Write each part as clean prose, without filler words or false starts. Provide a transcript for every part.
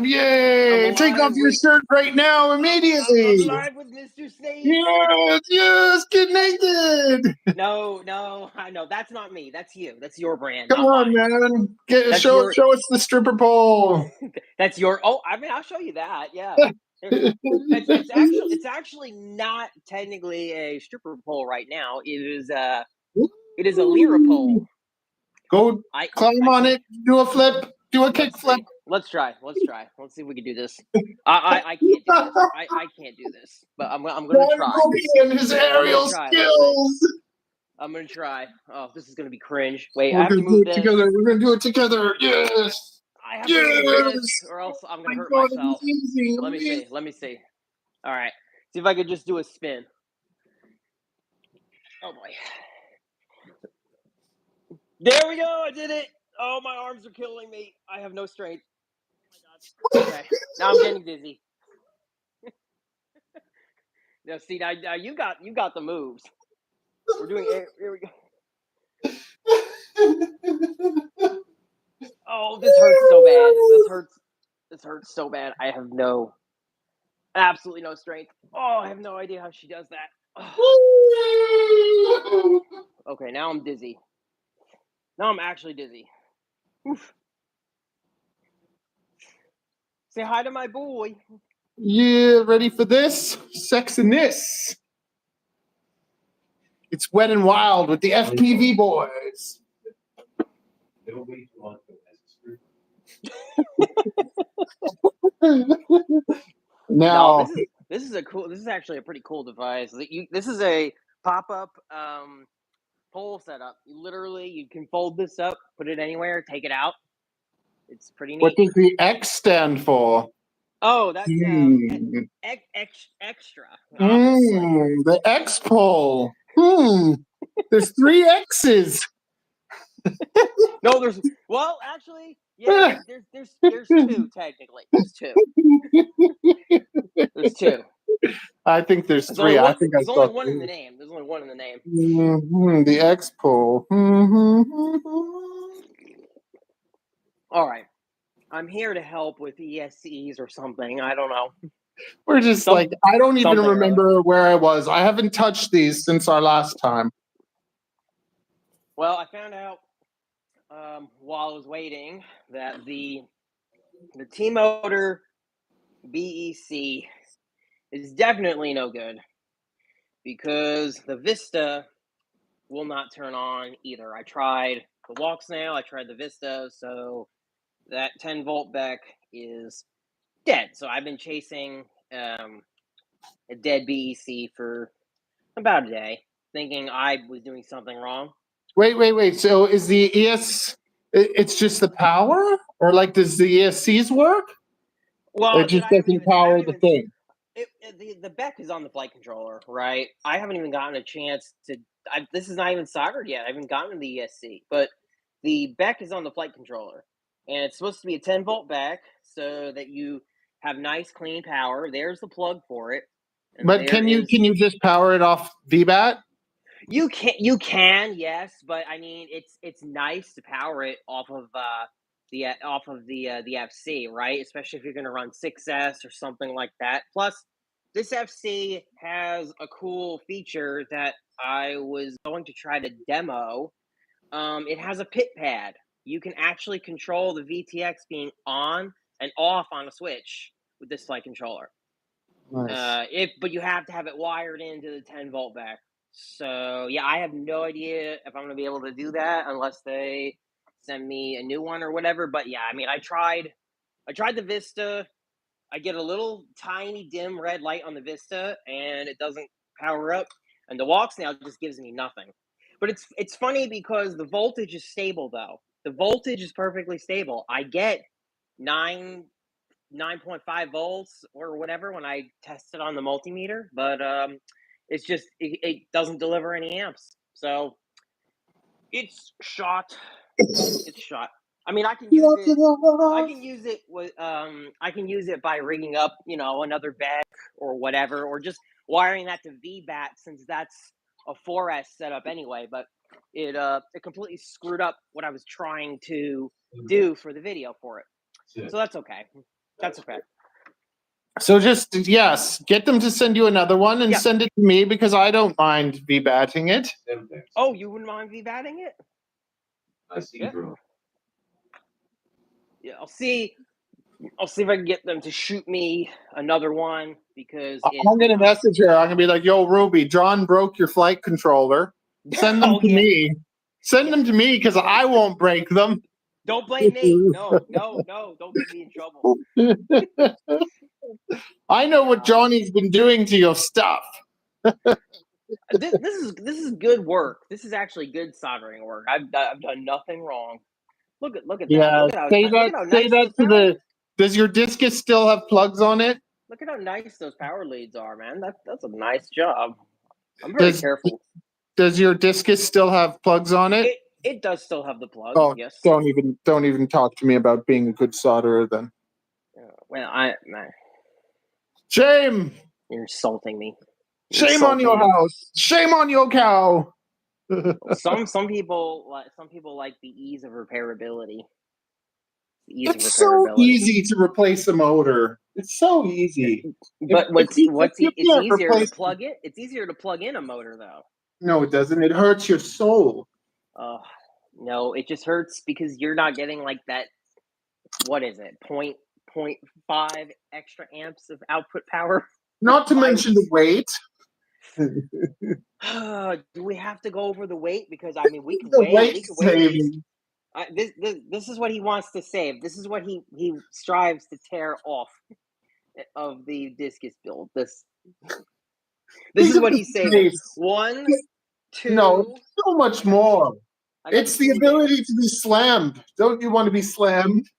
Yay! Take off your shirt right now, immediately. I'm live with Mr. Snake. Yes, get naked. No, I know that's not me. That's you. That's your brand. Come on, man. Show us the stripper pole. That's your. Oh, I mean, I'll show you that. Yeah. It's actually not technically a stripper pole right now. It is a lyra pole. Go climb on it. Do a flip. Do a kick flip. Let's try. Let's see if we can do this. I can't do this. I can't do this. But I'm gonna try. His aerial skills. I'm gonna try. Oh, this is gonna be cringe. Wait, I have to move this together. We're gonna do it together. Yes. I have to move this, or else I'm gonna hurt myself. Let me see. All right. See if I could just do a spin. Oh boy. There we go. I did it. Oh, my arms are killing me. I have no strength. Oh my God. Okay. Now I'm getting dizzy. Now, see, now you got the moves. We're doing air. Here we go. Oh, this hurts so bad. This hurts so bad. I have absolutely no strength. Oh, I have no idea how she does that. Oh. Okay, now I'm dizzy. Now I'm actually dizzy. Oof. Say hi to my boy. Yeah, ready for this? Sex in this. It's wet and wild with the FPV boys. Now, this is actually a pretty cool device. This is a pop-up pole setup. You can fold this up, put it anywhere, take it out. It's pretty neat. What does the X stand for? Oh, that's extra. The X pole. There's 3 X's. No, actually, yeah, there's 2 technically. There's 2. There's 2. I think there's 3. I think there's only one in the name. There's only one in the name. The X pole. All right. I'm here to help with ESCs or something. I don't know. We're just I don't even remember where I was. I haven't touched these since our last time. Well, I found out while I was waiting that the T-Motor BEC is definitely no good because the Vista will not turn on either. I tried the walk snail, I tried the Vista, so that 10-volt BEC is dead. So I've been chasing a dead BEC for about a day, thinking I was doing something wrong. Wait. So is the ES? It's just the power, or does the ESCs work? Well, it just doesn't power the thing. The BEC is on the flight controller, right? I haven't even gotten a chance to. This is not even soldered yet. I haven't gotten the ESC, but the BEC is on the flight controller, and it's supposed to be a 10-volt BEC so that you have nice clean power. There's the plug for it. But can you just power it off VBAT? You can, yes, but I mean it's nice to power it off of the FC, right? Especially if you're going to run 6S or something like that. Plus, this FC has a cool feature that I was going to try to demo. It has a pit pad. You can actually control the VTX being on and off on a switch with this flight controller. Nice. But you have to have it wired into the 10-volt BEC. So yeah, I have no idea if I'm gonna be able to do that unless they send me a new one or whatever. But yeah, I mean, I tried the Vista. I get a little tiny dim red light on the Vista, and it doesn't power up. And the walk snail just gives me nothing. But it's funny because the voltage is stable though. The voltage is perfectly stable. I get 9.5 volts or whatever when I test it on the multimeter, but it's just it doesn't deliver any amps, so it's shot. It's shot. I mean, I can use it with I can use it by rigging up, another BEC or whatever, or just wiring that to VBAT since that's a 4S setup anyway. But it completely screwed up what I was trying to do for the video for it. So that's okay. That's okay. So just, yes, get them to send you another one and send it to me because I don't mind V-batting it. Oh, you wouldn't mind V-batting it? I see, bro. Yeah, I'll see if I can get them to shoot me another one because I'm going to message her. I'm going to be like, yo, Ruby, John broke your flight controller. Send them to me. Send them to me because I won't break them. Don't blame me. No, don't get me in trouble. I know what Johnny's been doing to your stuff. This is good work. This is actually good soldering work. I've done nothing wrong. Look at Yeah, that. say that to the. Does your discus still have plugs on it? Look at how nice those power leads are, man. That's a nice job. I'm very careful. Does your discus still have plugs on it? It does still have the plugs. Oh, yes. Don't even talk to me about being a good solderer then. Well, Shame. You're insulting me. Shame on your house. Shame on your cow. Some people like the ease of repairability. It's so easy to replace a motor. It's so easy. But it's easier to plug it. It's easier to plug in a motor though. No, it doesn't. It hurts your soul. Oh no, it just hurts because you're not getting like that. What is it? 0.5 extra amps of output power. Not to mention the weight. Do we have to go over the weight? Because I mean, we can wait. This is what he wants to save. This is what he strives to tear off of the discus build. This is what he's saying. 1, 2. No, so much more. It's the ability to be slammed. Don't you want to be slammed?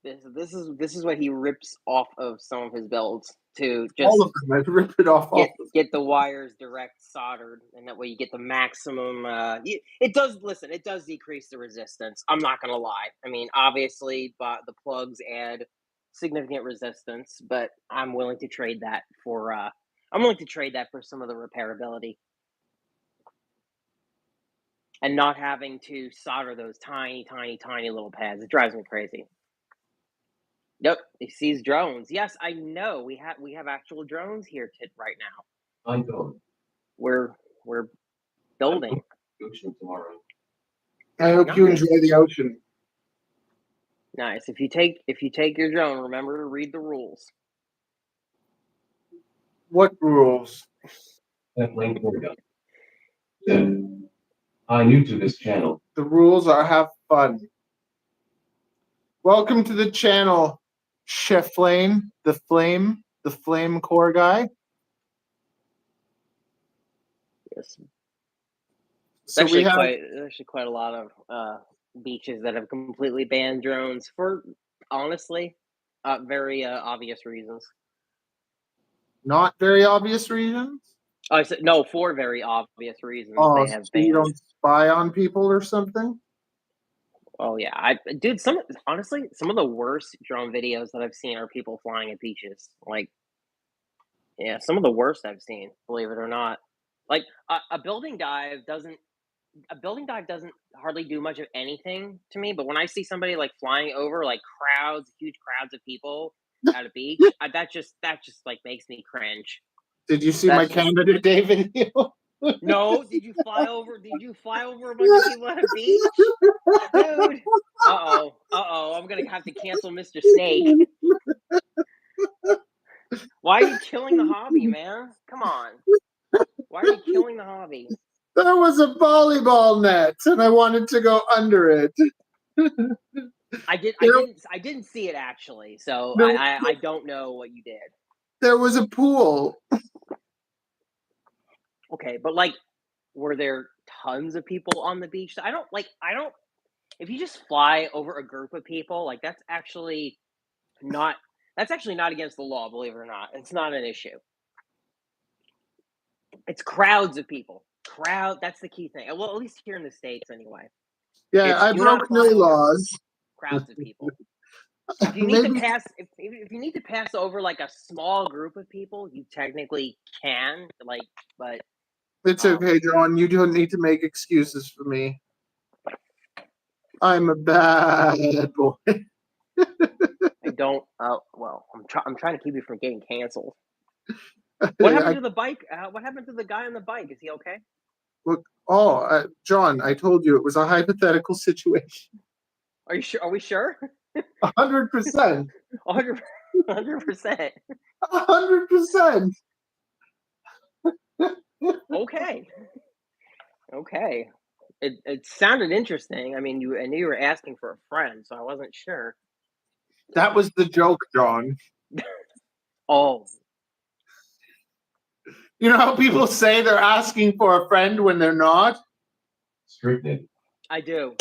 This is what he rips off of some of his builds to just all of them. I rip it off. Get the wires direct soldered, and that way you get the maximum. It does decrease the resistance. I'm not gonna lie. I mean, obviously, but the plugs add significant resistance, but I'm willing to trade that for some of the repairability. And not having to solder those tiny little pads. It drives me crazy. Yep, he sees drones. Yes, I know. We have actual drones here right now. I don't. We're building. Ocean tomorrow. I hope you enjoy the ocean. Nice. If you take your drone, remember to read the rules. What rules? That link I'm new to this channel. The rules are have fun. Welcome to the channel, Chef Flame, the flame core guy. Yes. So there's actually quite a lot of beaches that have completely banned drones for honestly very obvious reasons. Not very obvious reasons? I said no, for very obvious reasons. Oh, they have so banned. You don't spy on people or something? Oh yeah, some of the worst drone videos that I've seen are people flying at beaches. Like, yeah, some of the worst I've seen, believe it or not. Like a building dive doesn't hardly do much of anything to me. But when I see somebody like flying over like huge crowds of people at a beach, that just like makes me cringe. Did you see my Canada Day video? No, did you fly over a bunch of people at a beach? Dude. Uh-oh, I'm gonna have to cancel Mr. Snake. Why are you killing the hobby, man? Come on. Why are you killing the hobby? There was a volleyball net and I wanted to go under it. I didn't see it actually, so I don't know what you did. There was a pool. Okay, but like, were there tons of people on the beach? I don't. If you just fly over a group of people, like that's actually not against the law. Believe it or not, it's not an issue. It's crowds of people. That's the key thing. Well, at least here in the States, anyway. Yeah, I broke no laws. Crowds of people. If you need to pass, if you need to pass over like a small group of people, you technically can. But it's okay, John. You don't need to make excuses for me. I'm a bad boy. I don't. Well, I'm trying to keep you from getting canceled. What happened to the bike? What happened to the guy on the bike? Is he okay? Look, John, I told you it was a hypothetical situation. Are you sure? Are we sure? 100%. 100%. 100%. Okay. Okay. It sounded interesting. I mean, I knew you were asking for a friend, so I wasn't sure. That was the joke, John. Oh. You know how people say they're asking for a friend when they're not? Scripted. I do.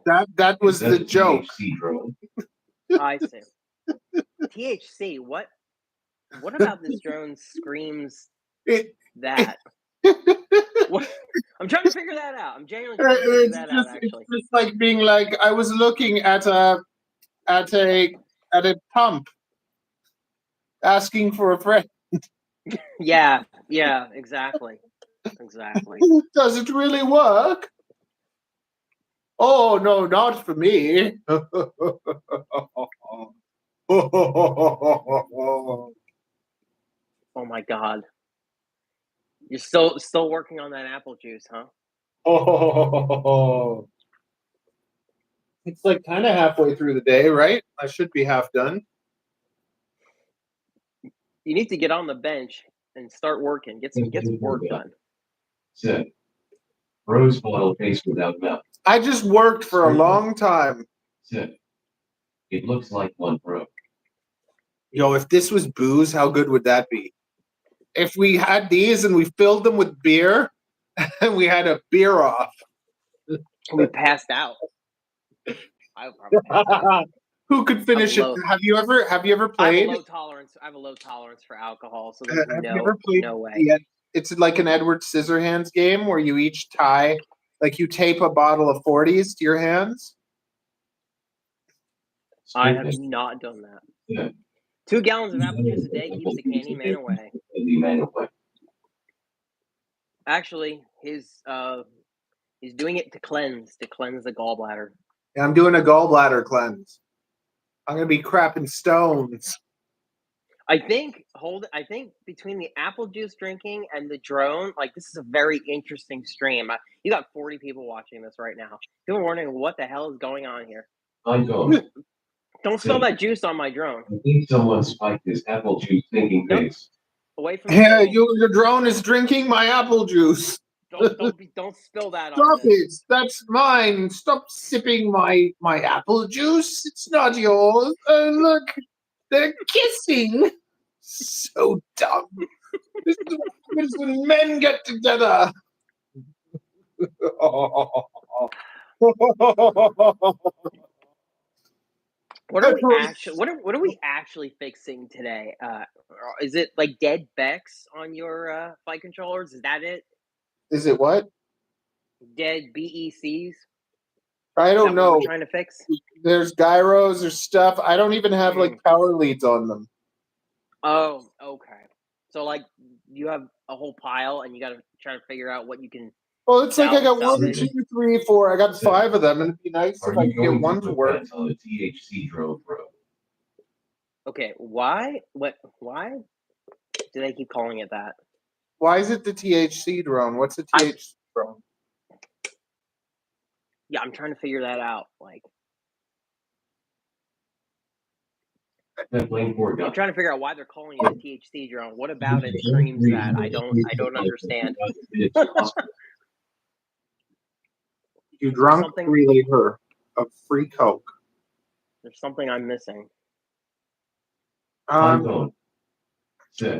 That was the joke. THC drone. I see. THC. What about this drone screams that? What? I'm trying to figure that out. I'm genuinely trying to figure that out. Actually, it's just like being like, I was looking at a pump, asking for a friend. Yeah, exactly. Does it really work? Oh no, not for me. Oh my god. You're still working on that apple juice, huh? It's like kind of halfway through the day, right? I should be half done. You need to get on the bench and start working. Get some work done. Said, rose bottle face without mouth. I just worked for a long time. Said, it looks like one broke. Yo, if this was booze, how good would that be? If we had these and we filled them with beer and we had a beer off. We passed out. I would probably pass out. Who could finish it? Have you ever played? I have a low tolerance for alcohol, so there's no way. It's like an Edward Scissorhands game where you each tie, like you tape a bottle of 40s to your hands. I have not done that. Yeah. 2 gallons of apple juice a day keeps the candy man away. Actually, he's doing it to cleanse the gallbladder. Yeah, I'm doing a gallbladder cleanse. I'm gonna be crapping stones. I think between the apple juice drinking and the drone, like this is a very interesting stream. You got 40 people watching this right now. People are wondering what the hell is going on here. I don't. Don't spill that juice on my drone. I think someone spiked this apple juice thinking face. Away from Yeah, your drone is drinking my apple juice. Don't spill that on Stop it. That's mine. Stop sipping my apple juice. It's not yours. Look, they're kissing. So dumb. This is what happens when men get together. What are we actually fixing today? Is it like dead Becks on your flight controllers? Is that it? Is it what? Dead BECs? I don't know. What we're trying to fix? There's gyros or stuff. I don't even have like power leads on them. Oh, okay. So like you have a whole pile and you got to try to figure out what you can. Well, it's like I got 1, 2, 3, 4. I got 5 of them, and it'd be nice if I could get one to work. On the THC drone, bro. Okay, why? Why do they keep calling it that? Why is it the THC drone? What's the THC drone? Yeah, I'm trying to figure that out. Like, I'm trying to figure out why they're calling it a THC drone. What about it screams that? I don't understand. You drunk relay her of free Coke. There's something I'm missing. Oh,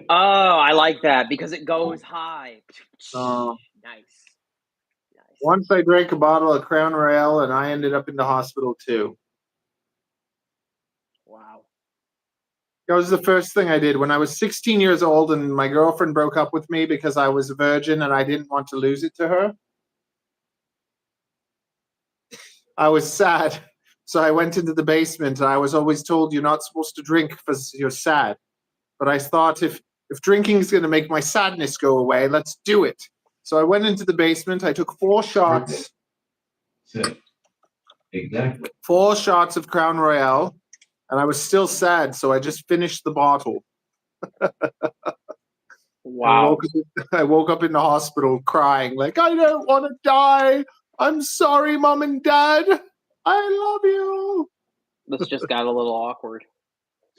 I like that because it goes high. Nice. Once I drank a bottle of Crown Royale and I ended up in the hospital too. Wow. That was the first thing I did when I was 16 years old and my girlfriend broke up with me because I was a virgin and I didn't want to lose it to her. I was sad. So I went into the basement and I was always told you're not supposed to drink because you're sad. But I thought if drinking is going to make my sadness go away, let's do it. So I went into the basement. I took 4 shots. Exactly. 4 shots of Crown Royale. and I was still sad, so I just finished the bottle. Wow. I woke up in the hospital crying, like, I don't want to die. I'm sorry, Mom and Dad. I love you. This just got a little awkward.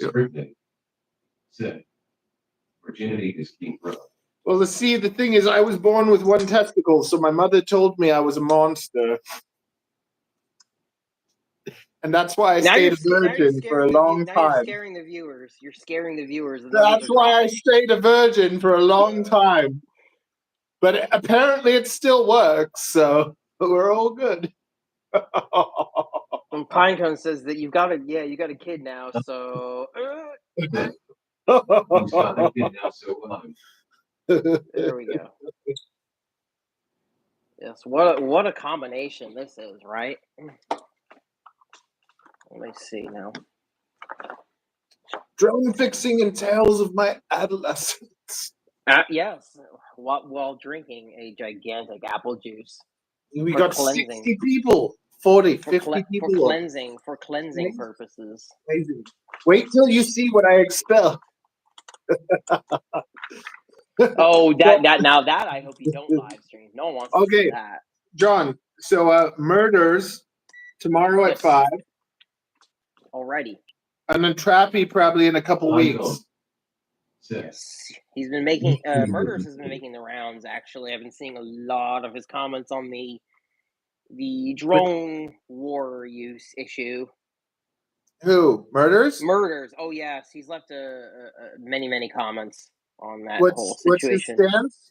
Scripting. Said, virginity is king, bro. Well, the thing is, I was born with one testicle, so my mother told me I was a monster. And that's why I stayed a virgin for a long time. You're scaring the viewers. You're scaring the viewers. That's why I stayed a virgin for a long time. But apparently it still works, so we're all good. And Pinecone says that you got a kid now, so He's got a kid now, so there we go. Yes, what a combination this is, right? Let me see now. Drone fixing and tales of my adolescence. Yes, while drinking a gigantic apple juice. We got cleansing. 60 people, 40, 50 people. For cleansing purposes. Amazing. Wait till you see what I expel. Oh, that I hope you don't live stream. No one wants to see that. John, so murders tomorrow at 5. Already. And then Trappy probably in a couple weeks. Yes. He's been making Murders has been making the rounds, actually. I've been seeing a lot of his comments on the drone war use issue. Who? Murders? Murders. Oh yes. He's left many comments on that whole situation. What's his stance?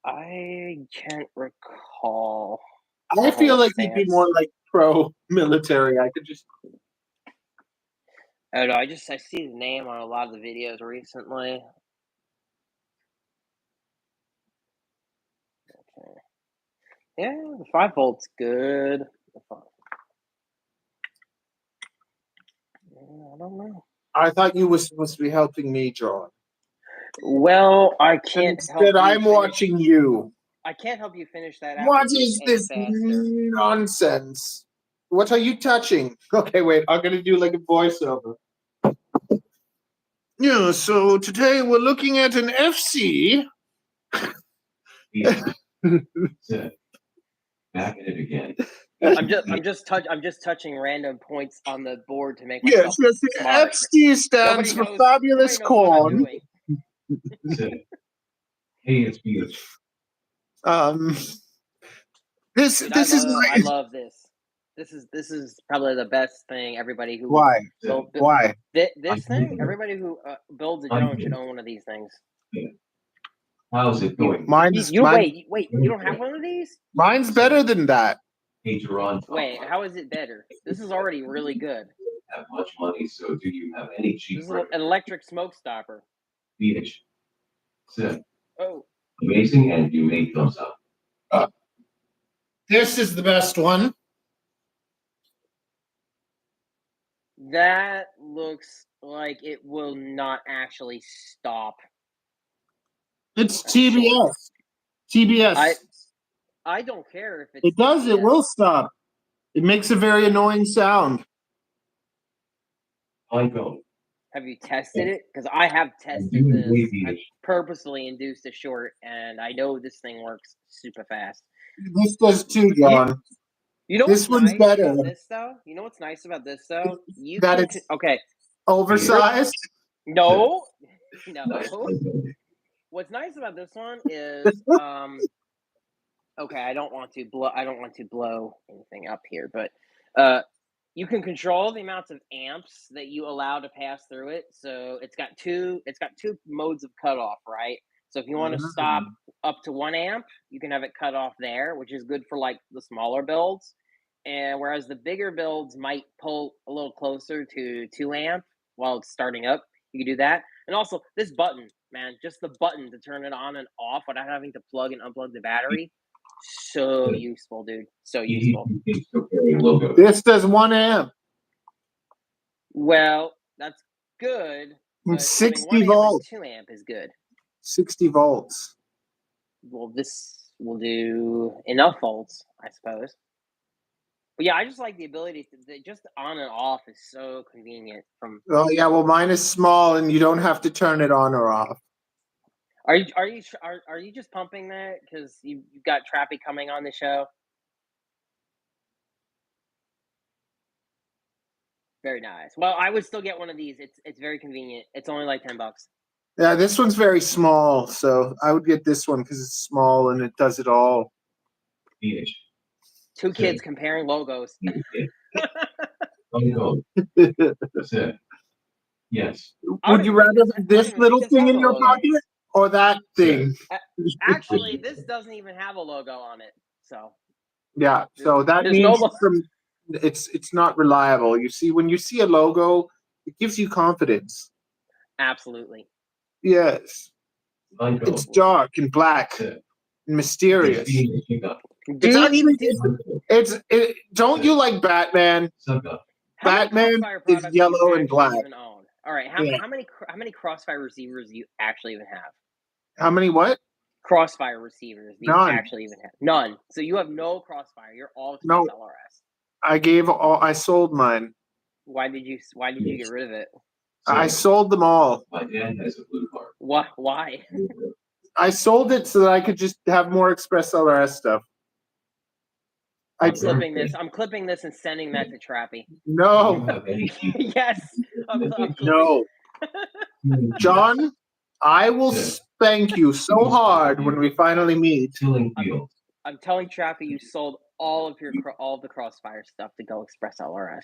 I can't recall. I feel like he'd be more like pro-military. I could just. I don't know. I see his name on a lot of the videos recently. Okay. Yeah, the 5 volt's good. I don't know. I thought you were supposed to be helping me, John. Well, I can't. Instead, I'm watching you. I can't help you finish that. What is this nonsense? What are you touching? Okay, wait. I'm going to do like a voiceover. Yeah, so today we're looking at an FC. Back at it again. I'm just touching random points on the board to make myself smart. FC stands for Fabulous Corn. Hey, it's beautiful. This is nice. I love this. This is probably the best thing. Everybody who why this thing? Everybody who builds a drone should own one of these things. How's it going? Wait, you don't have one of these? Mine's better than that. Hey, Jerron. Wait, how is it better? This is already really good. Have much money, so do you have any cheap? This is an electric smoke stopper. Bitch. So, oh, amazing, and you made thumbs up. This is the best one. That looks like it will not actually stop. It's TBS. TBS. I don't care if it does. TBS. It will stop. It makes a very annoying sound. I don't. Have you tested it? Because I have tested this. I purposely induced a short, and I know this thing works super fast. This does too, John. You know this one's nice better. About this though? You know what's nice about this though? You that it's okay. Oversized? No. What's nice about this one is okay, I don't want to blow anything up here, but you can control the amounts of amps that you allow to pass through it. So it's got two modes of cutoff, right? So if you want to stop up to 1 amp, you can have it cut off there, which is good for like the smaller builds. And whereas the bigger builds might pull a little closer to 2 amp while it's starting up, you can do that. And also this button, man, just the button to turn it on and off without having to plug and unplug the battery. So useful, dude. So useful. This does 1 amp. Well, that's good. But 60 volts. 2 amp is good. 60 volts. Well, this will do enough volts, I suppose. But yeah, I just like the ability to just on and off is so convenient. Oh yeah, well mine is small and you don't have to turn it on or off. Are you just pumping that because you've got Trappy coming on the show? Very nice. Well, I would still get one of these. It's very convenient. It's only like $10. Yeah, this one's very small, so I would get this one because it's small and it does it all. Two kids comparing logos. Yes. Would you rather have this little thing in your pocket or that thing? Actually, this doesn't even have a logo on it. So yeah, so that there's means no it's not reliable. You see, when you see a logo, it gives you confidence. Absolutely. Yes. It's dark and black and mysterious. Don't you like Batman? Batman is yellow and black. All right, how many Crossfire receivers do you actually even have? How many what? Crossfire receivers do you actually even have? None. So you have no Crossfire. You're all ELRS. I sold mine. Why did you get rid of it? I sold them all. My dad has a blue card. Why? I sold it so that I could just have more Express LRS stuff. I'm clipping this and sending that to Trappy. No. Yes. No. John, I will spank you so hard when we finally meet. I'm telling Trappy you sold all of the Crossfire stuff to go Express LRS.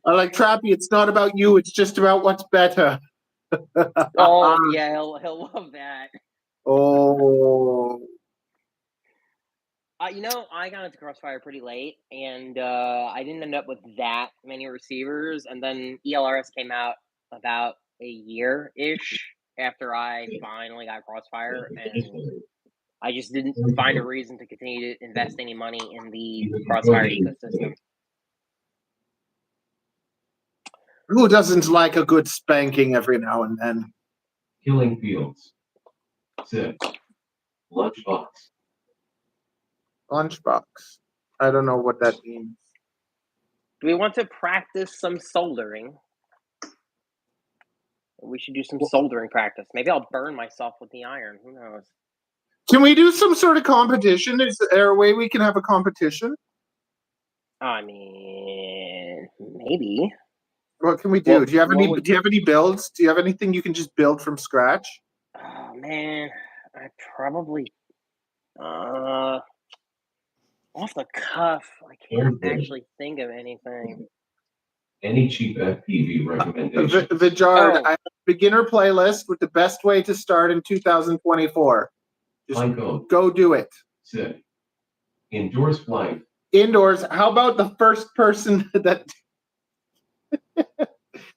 I like Trappy. It's not about you. It's just about what's better. Oh yeah, he'll love that. Oh. I got into Crossfire pretty late, and I didn't end up with that many receivers. And then ELRS came out about a year-ish after I finally got Crossfire, and I just didn't find a reason to continue to invest any money in the Crossfire ecosystem. Who doesn't like a good spanking every now and then? Killing Fields. 6. Lunchbox. Lunchbox. I don't know what that means. Do we want to practice some soldering? We should do some soldering practice. Maybe I'll burn myself with the iron. Who knows? Can we do some sort of competition? Is there a way we can have a competition? I mean, maybe. What can we do? Do you have any builds? Do you have anything you can just build from scratch? Oh man, I probably off the cuff, I can't actually think of anything. Any cheap FPV recommendations? Vijard, I have a beginner playlist with the best way to start in 2024. Just go do it. Sick. Indoors flight. Indoors. How about the first person that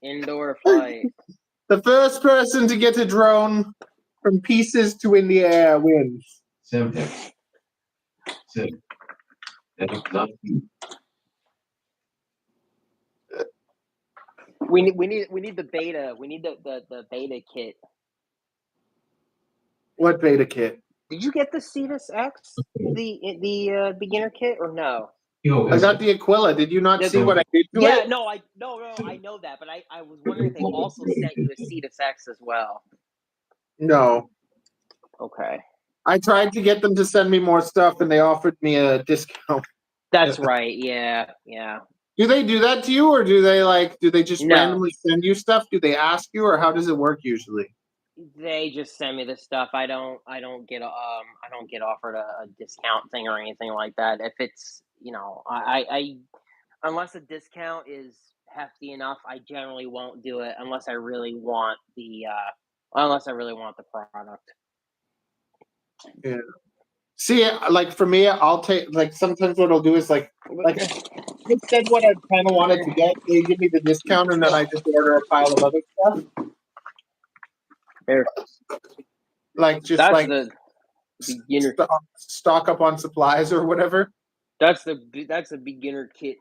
indoor flight? The first person to get a drone from pieces to in the air wins. Semtex. Sick. We need the beta. We need the beta kit. What beta kit? Did you get the Cetus X, the beginner kit, or no? I got the Aquila. Did you not see what I did to it? Yeah, no, I know that, but I was wondering if they also sent you a Cetus X as well. No. Okay. I tried to get them to send me more stuff, and they offered me a discount. That's right. Yeah. Do they do that to you, or do they just randomly send you stuff? Do they ask you, or how does it work usually? They just send me the stuff. I don't get offered a discount thing or anything like that. If it's, I unless a discount is hefty enough, I generally won't do it unless I really want the product. Yeah. See, like for me, I'll take sometimes what I'll do is like instead what I kind of wanted to get, they give me the discount, and then I just order a pile of other stuff. There. That's the beginner stock up on supplies or whatever. That's the beginner kit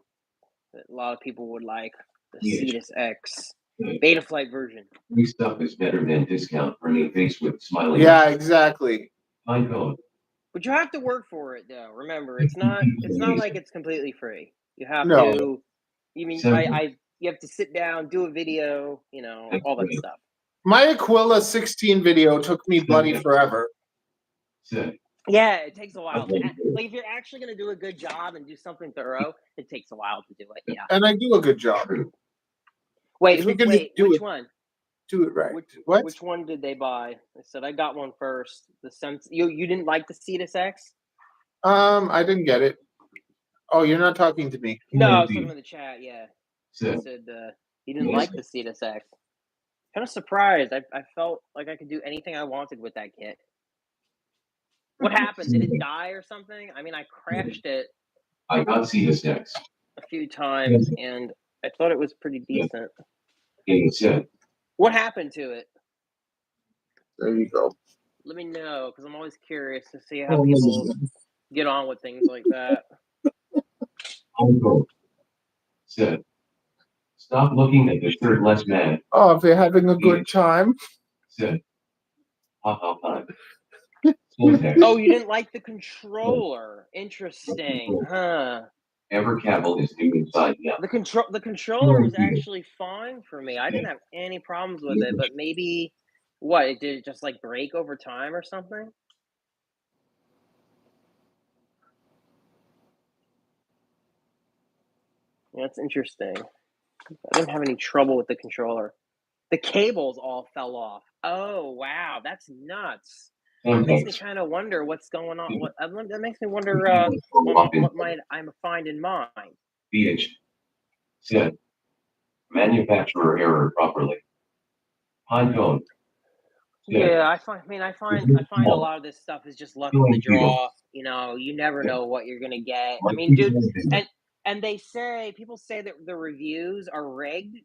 that a lot of people would like. The Cetus X beta flight version. Free stuff is better than discount for any face with smiling. Yeah, exactly. Fine code. But you have to work for it, though. Remember, it's not like it's completely free. You have No. to. You mean you have to sit down, do a video, all that stuff. My Aquila 16 video took me bloody forever. Yeah, it takes a while. Like if you're actually gonna do a good job and do something thorough, it takes a while to do it. Yeah. And I do a good job. Wait, which one? Do it right. Which one did they buy? I said I got one first. The Sense. You didn't like the Cetus X? I didn't get it. Oh, you're not talking to me. No, I was talking in the chat. Yeah. He said he didn't like the Cetus X. Kind of surprised. I felt like I could do anything I wanted with that kit. What happened? Did it die or something? I mean, I crashed it. I got Cetus X a few times, and I thought it was pretty decent. Yeah. What happened to it? There you go. Let me know, because I'm always curious to see how people get on with things like that. Said, stop looking at the shirtless man. Oh, if you're having a good time. Said, Oh, you didn't like the controller. Interesting, huh? Evercabble is new inside now. The controller was actually fine for me. I didn't have any problems with it, but maybe did it just like break over time or something? Yeah, that's interesting. I didn't have any trouble with the controller. The cables all fell off. Oh wow, that's nuts. It makes me kind of wonder what's going on. That makes me wonder what might I find in mine. BH said, manufacturer error properly. Pinecone. Yeah, I find a lot of this stuff is just luck of the draw. You never know what you're gonna get. I mean, dude, and people say that the reviews are rigged.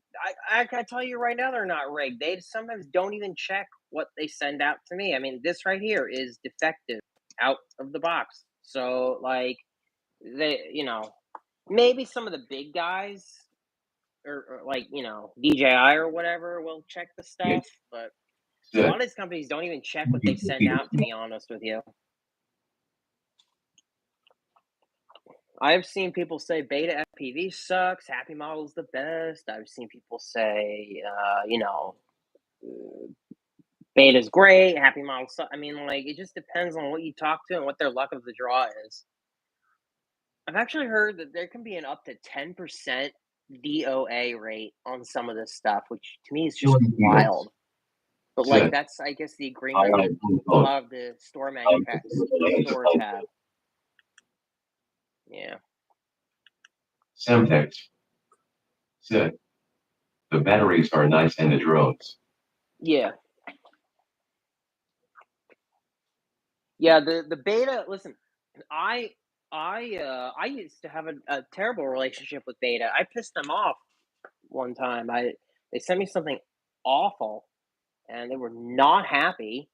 I can tell you right now, they're not rigged. They sometimes don't even check what they send out to me. I mean, this right here is defective out of the box. So like maybe some of the big guys or like, DJI or whatever will check the stuff, but a lot of these companies don't even check what they send out, to be honest with you. I've seen people say beta FPV sucks, Happy Model's the best. I've seen people say, beta's great, Happy Model sucks. I mean, like, it just depends on what you talk to and what their luck of the draw is. I've actually heard that there can be an up to 10% DOA rate on some of this stuff, which to me is just wild. But like that's, I guess, the agreement that a lot of the stores have. Yeah. Semtex said, the batteries are nice and the drones. Yeah. Yeah, the beta. Listen, I used to have a terrible relationship with beta. I pissed them off one time. They sent me something awful, and they were not happy,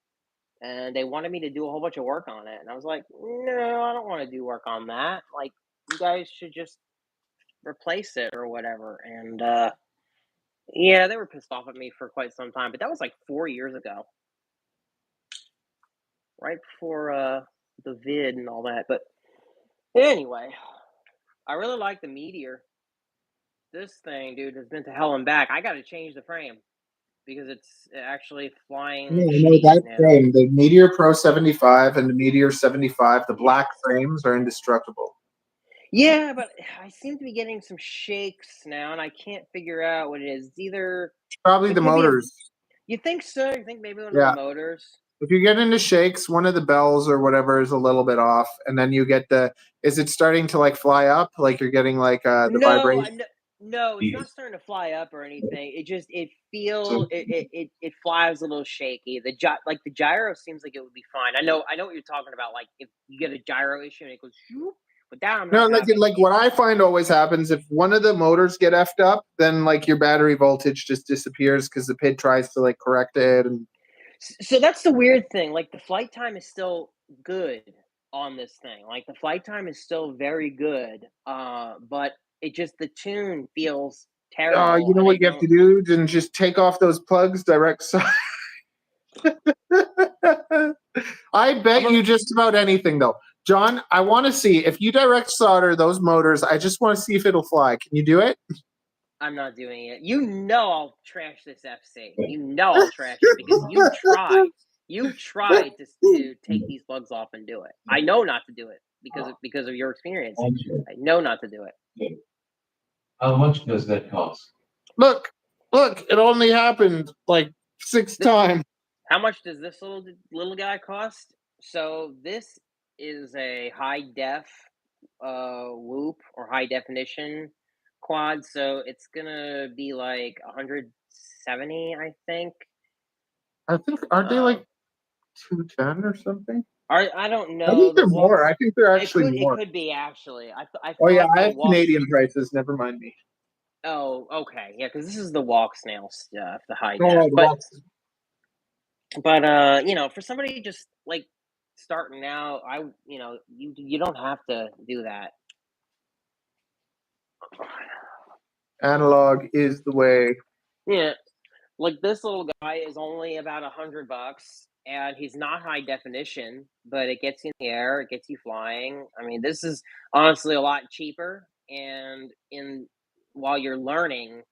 and they wanted me to do a whole bunch of work on it. And I was like, no, I don't want to do work on that. Like, you guys should just replace it or whatever. And yeah, they were pissed off at me for quite some time, but that was like 4 years ago, right before the vid and all that. But anyway, I really like the Meteor. This thing, dude, has been to hell and back. I got to change the frame because it's actually flying. No, that frame, the Meteor Pro 75 and the Meteor 75, the black frames are indestructible. Yeah, but I seem to be getting some shakes now, and I can't figure out what it is. It's either probably the motors. You think so? You think maybe one of the motors? If you get into shakes, one of the bells or whatever is a little bit off, and then you get is it starting to like fly up? Like you're getting like the vibration? No, it's not starting to fly up or anything. It flies a little shaky. The gyro seems like it would be fine. I know what you're talking about. Like if you get a gyro issue and it goes shoop, but that like what I find always happens if one of the motors get effed up, then like your battery voltage just disappears because the PID tries to like correct it. And so that's the weird thing. Like the flight time is still good on this thing. Like the flight time is still very good. But it just the tune feels terrible. You know what you have to do? Then just take off those plugs direct side. I bet you just about anything, though. John, I want to see if you direct solder those motors. I just want to see if it'll fly. Can you do it? I'm not doing it. You know I'll trash this FC. You know I'll trash it because you tried. You tried to take these plugs off and do it. I know not to do it because of your experience. I know not to do it. How much does that cost? Look, it only happened like 6 times. How much does this little guy cost? So this is a high def whoop or high definition quad. So it's gonna be like 170, I think. I think aren't they like 210 or something? I don't know. I think they're more. I think they're actually more. It could be actually. Oh yeah, I have Canadian prices. Never mind me. Oh, okay, yeah, because this is the walk snail stuff, the high Oh, def. But you know, for somebody just like starting out, you don't have to do that. Analog is the way. Yeah, like this little guy is only about $100, and he's not high definition, but it gets you in the air, it gets you flying. I mean, this is honestly a lot cheaper, and while you're learning,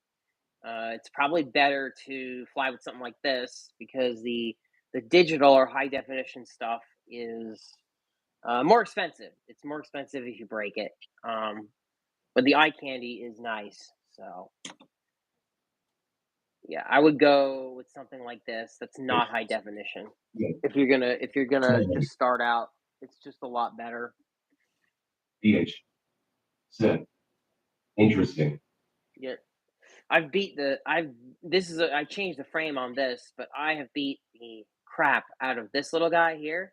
it's probably better to fly with something like this because the digital or high definition stuff is more expensive. It's more expensive if you break it. But the eye candy is nice. So yeah, I would go with something like this that's not high definition. If you're gonna just start out, it's just a lot better. PH. Said. Interesting. Yeah. I changed the frame on this, but I have beat the crap out of this little guy here.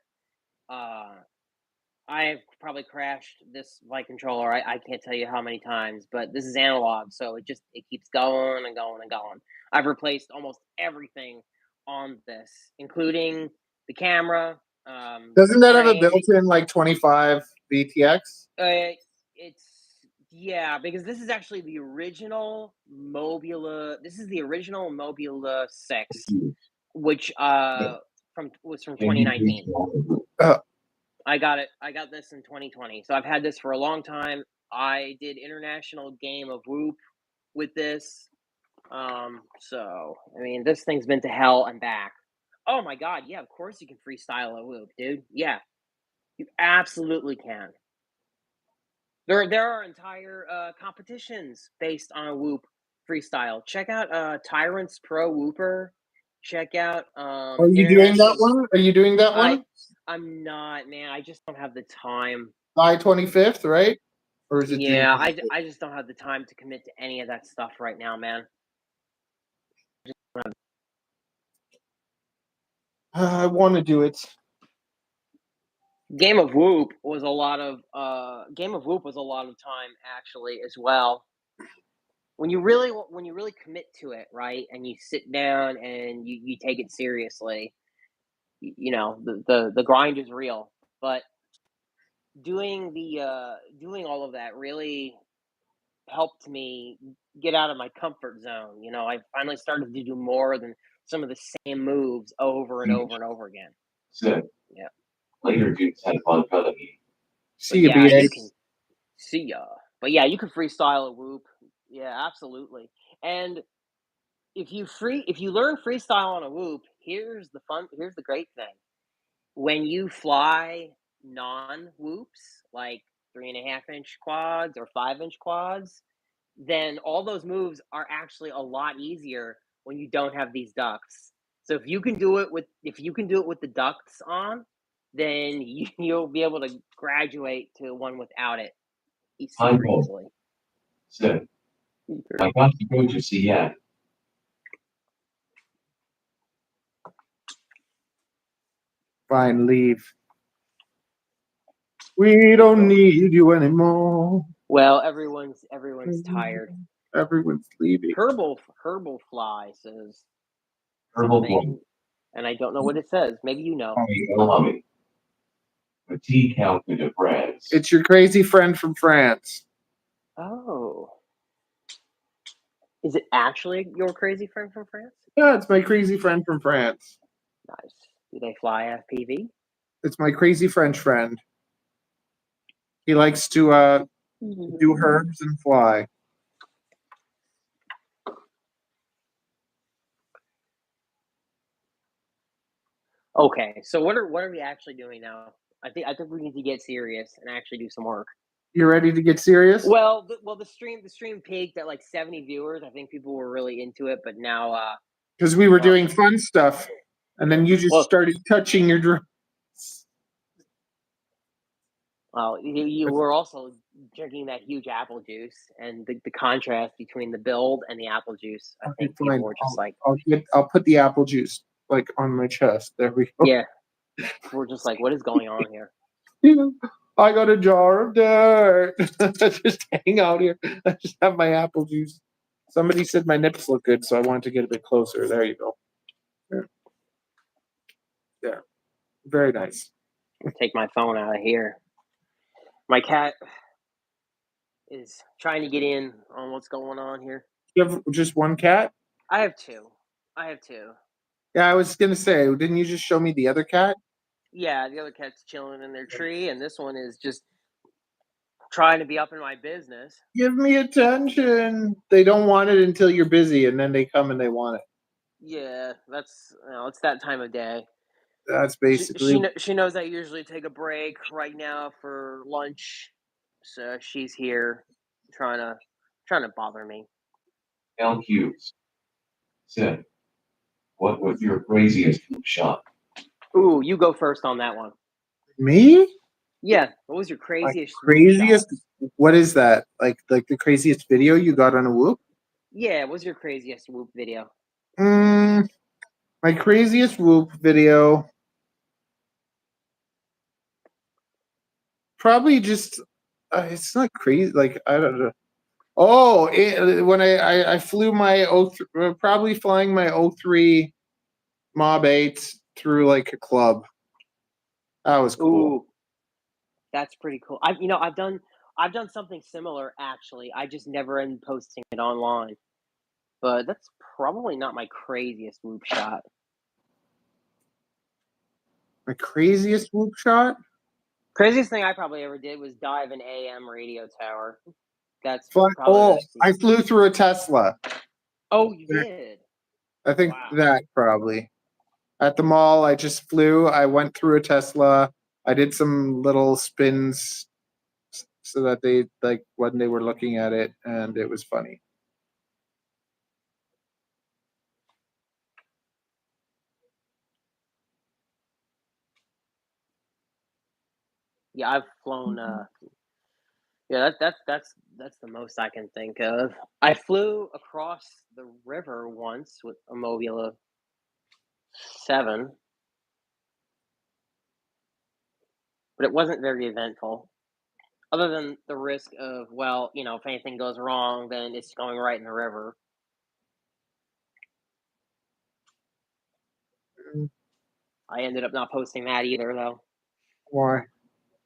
I've probably crashed this light controller. I can't tell you how many times, but this is analog, so it keeps going and going and going. I've replaced almost everything on this, including the camera. Doesn't that have a built-in like 25 VTX? Yeah, because this is actually the original Mobula. This is the original Mobula 6, which was from 2019. I got this in 2020. So I've had this for a long time. I did international game of Whoop with this. So I mean, this thing's been to hell and back. Oh my god, yeah, of course you can freestyle a Whoop, dude. Yeah, you absolutely can. There are entire competitions based on a Whoop freestyle. Check out Tyrant's Pro Whooper. Check out Are you doing that one? Are you doing that one? I'm not, man. I just don't have the time. July 25th, right? Or is it Yeah, June 25th? I just don't have the time to commit to any of that stuff right now, man. I want to do it. Game of Whoop was a lot of time actually as well. When you really commit to it, right, and you sit down and you take it seriously, you know, the grind is real. But doing all of that really helped me get out of my comfort zone. You know, I finally started to do more than some of the same moves over and over and over again. Said. Yeah. Later, dudes had fun telling me. See you, BA. You can see ya. But yeah, you can freestyle a Whoop. Yeah, absolutely. And if you learn freestyle on a Whoop, here's the great thing. When you fly non-whoops, like 3.5-inch quads or 5-inch quads, then all those moves are actually a lot easier when you don't have these ducts. So if you can do it with the ducts on, then you'll be able to graduate to one without it super easily. Said. I got to go to Seattle. Fine, leave. We don't need you anymore. Well, everyone's tired. Everyone's leaving. Herbal Fly says Herbal something, and I don't know what it says. Maybe you know. Fatigue counted of France. It's your crazy friend from France. Oh. Is it actually your crazy friend from France? Yeah, it's my crazy friend from France. Nice. Do they fly FPV? It's my crazy French friend. He likes to do herbs and fly. Okay, so what are we actually doing now? I think we need to get serious and actually do some work. You ready to get serious? Well, the stream peaked at like 70 viewers. I think people were really into it, but now because we were doing fun stuff, and then you just started touching your drone. Well, you were also drinking that huge apple juice, and the contrast between the build and the apple juice. I think people were just like, I'll put the apple juice like on my chest. There we go. Yeah, we're just like, what is going on here? I got a jar of dirt. Just hang out here. I just have my apple juice. Somebody said my nips look good, so I wanted to get a bit closer. There you go. Yeah. Very nice. Take my phone out of here. My cat is trying to get in on what's going on here. You have just one cat? I have two. Yeah, I was gonna say, didn't you just show me the other cat? Yeah, the other cat's chilling in their tree, and this one is just trying to be up in my business. Give me attention. They don't want it until you're busy, and then they come and they want it. Yeah, it's that time of day. That's basically. She knows I usually take a break right now for lunch, so she's here trying to bother me. L Hughes said, "What was your craziest shot?" Ooh, you go first on that one. Me? Yeah. What was your craziest? What is that? Like the craziest video you got on a whoop? Yeah. What was your craziest whoop video? My craziest whoop video. Probably just. It's not crazy. Like I don't know. Oh, when I flew my probably flying my 03 Mob 8 through like a club. That was cool. Ooh, that's pretty cool. I've done something similar actually. I just never end posting it online. But that's probably not my craziest whoop shot. My craziest whoop shot? Craziest thing I probably ever did was dive an AM radio tower. That's I flew through a Tesla. Oh, you did? I think that probably. At the mall, I just flew. I went through a Tesla. I did some little spins so that they, like, when they were looking at it, and it was funny. Yeah, I've flown. Yeah, that's the most I can think of. I flew across the river once with a Mobula 7, but it wasn't very eventful. Other than the risk of, well, if anything goes wrong, then it's going right in the river. I ended up not posting that either, though. Why?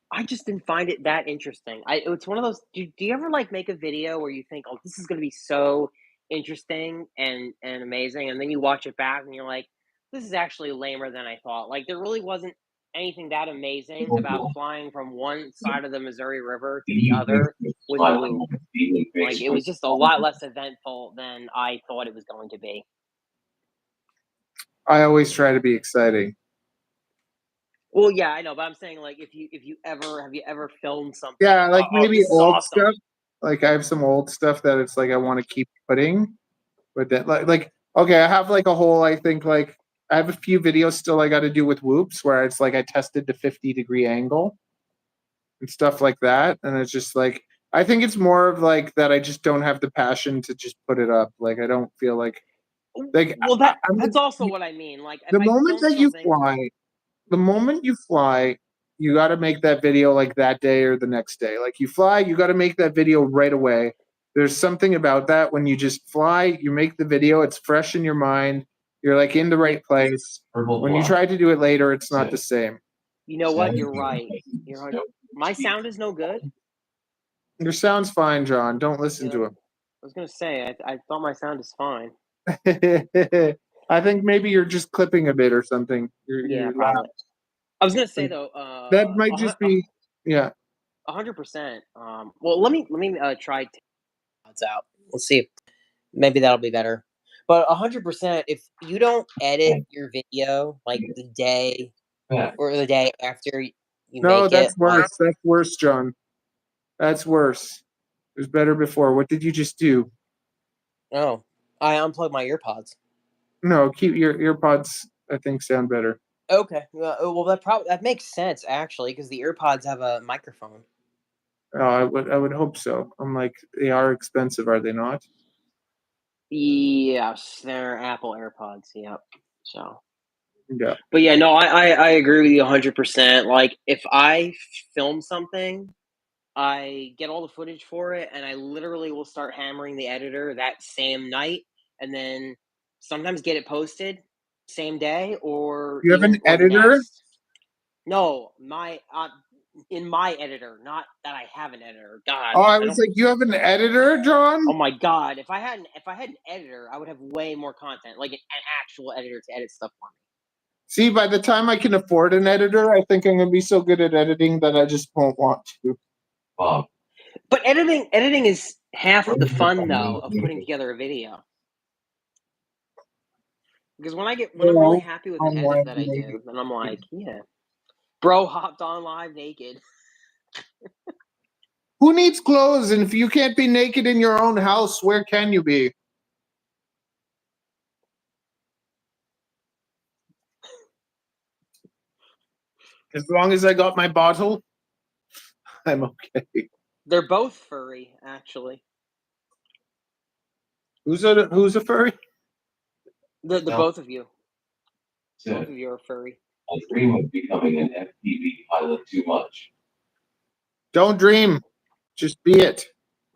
I just didn't find it that interesting. It's one of those. Do you ever like make a video where you think, "Oh, this is going to be so interesting and amazing," and then you watch it back and you're like, "This is actually lamer than I thought." Like there really wasn't anything that amazing about flying from one side of the Missouri River to the other with a whoop. Like it was just a lot less eventful than I thought it was going to be. I always try to be exciting. Well, yeah, I know, but I'm saying like have you ever filmed something? Yeah, like maybe old awesome. stuff. Like I have some old stuff that it's like I want to keep putting, but that like okay, I have like a whole. I think like I have a few videos still I got to do with whoops where it's like I tested the 50-degree angle and stuff like that, and it's just like I think it's more of like that. I just don't have the passion to just put it up. Like I don't feel like well that's also what I mean. Like the moment that you fly. The moment you fly, you got to make that video like that day or the next day. Like you fly, you got to make that video right away. There's something about that when you just fly, you make the video, it's fresh in your mind. You're like in the right place. When you try to do it later, it's not the same. You know what? You're right. My sound is no good. Your sound's fine, John. Don't listen to him. I was going to say, I thought my sound is fine. I think maybe you're just clipping a bit or something. You're probably. I was gonna say though, that might just be 100%. Well, let me try odds out. Let's see. Maybe that'll be better. But 100%, if you don't edit your video like the day Yeah. or the day after you no, make that's it, worse. That's worse, John. That's worse. It was better before. What did you just do? oh, I unplugged my earpods. No, keep your earpods. I think sound better. Okay, well that makes sense actually because the earpods have a microphone. I would hope so. I'm like, they are expensive, are they not? Yes, they're Apple AirPods. Yep. So. Yeah. But yeah, no, I agree with you 100%. Like, if I film something, I get all the footage for it, and I literally will start hammering the editor that same night, and then sometimes get it posted same day or You have an or editor? next. No, in my editor, not that I have an editor. God, Oh, I I was don't. like, you have an editor, John? Oh my God, if I had an editor, I would have way more content, like an actual editor to edit stuff for me. See, by the time I can afford an editor, I think I'm going to be so good at editing that I just won't want to. Bob. But editing is half the fun though of putting together a video. Because when I'm really happy with an edit that I do, then I'm like, yeah. Bro hopped on live naked. Who needs clothes? And if you can't be naked in your own house, where can you be? As long as I got my bottle, I'm okay. They're both furry, actually. Who's a furry? The No. both of you. Said, Both of you are furry. I dream of becoming an FPV pilot too much. Don't dream. Just be it.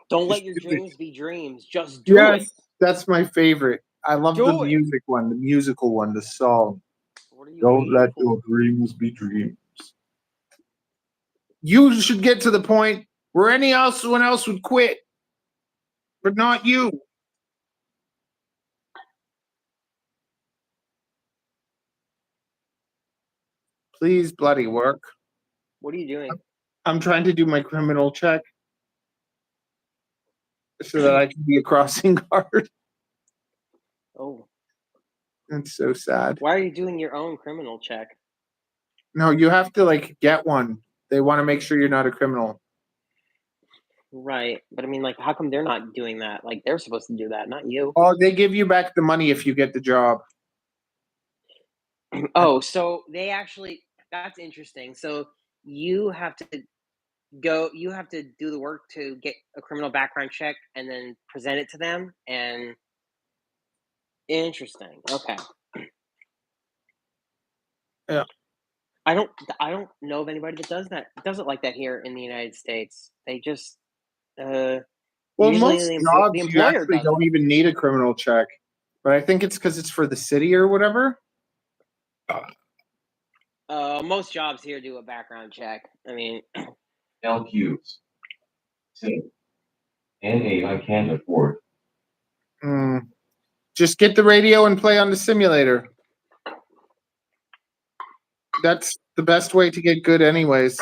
Don't Just let your do it. dreams be dreams. Just do it. That's my favorite. I love Do the it. music one, the musical one, the song. What are you Don't waiting let for? your dreams be dreams. You should get to the point where anyone else would quit, but not you. Please bloody work. What are you doing? I'm trying to do my criminal check so that I can be a crossing guard. Oh. That's so sad. Why are you doing your own criminal check? No, you have to like get one. They want to make sure you're not a criminal. Right. But I mean, like, how come they're not doing that? Like, they're supposed to do that, not you. Oh, they give you back the money if you get the job. Oh, so they actually, that's interesting. So you have to you have to do the work to get a criminal background check and then present it to them. And interesting. Okay. Yeah. I don't know of anybody that does it like that here in the United States. They just Well, usually most the jobs you employer actually does don't it. even need a criminal check, but I think it's because it's for the city or whatever. Most jobs here do a background check. I mean, LQs. Said, and I can't afford. Just get the radio and play on the simulator. That's the best way to get good anyways.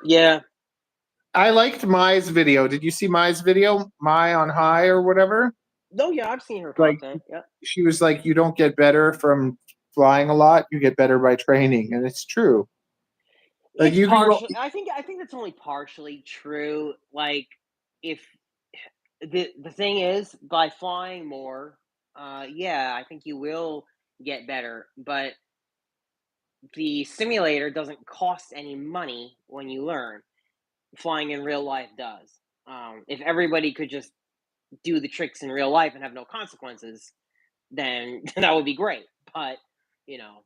yeah. I liked Mai's video. Did you see Mai's video? Mai on high or whatever? No, yeah, I've seen her Like, content. Yeah. she was like, you don't get better from flying a lot, you get better by training. And it's true. Like, It's you can go, partial. I think that's only partially true. Like, if the thing is, by flying more, yeah, I think you will get better. But the simulator doesn't cost any money when you learn. Flying in real life does. If everybody could just do the tricks in real life and have no consequences, then that would be great. But you know,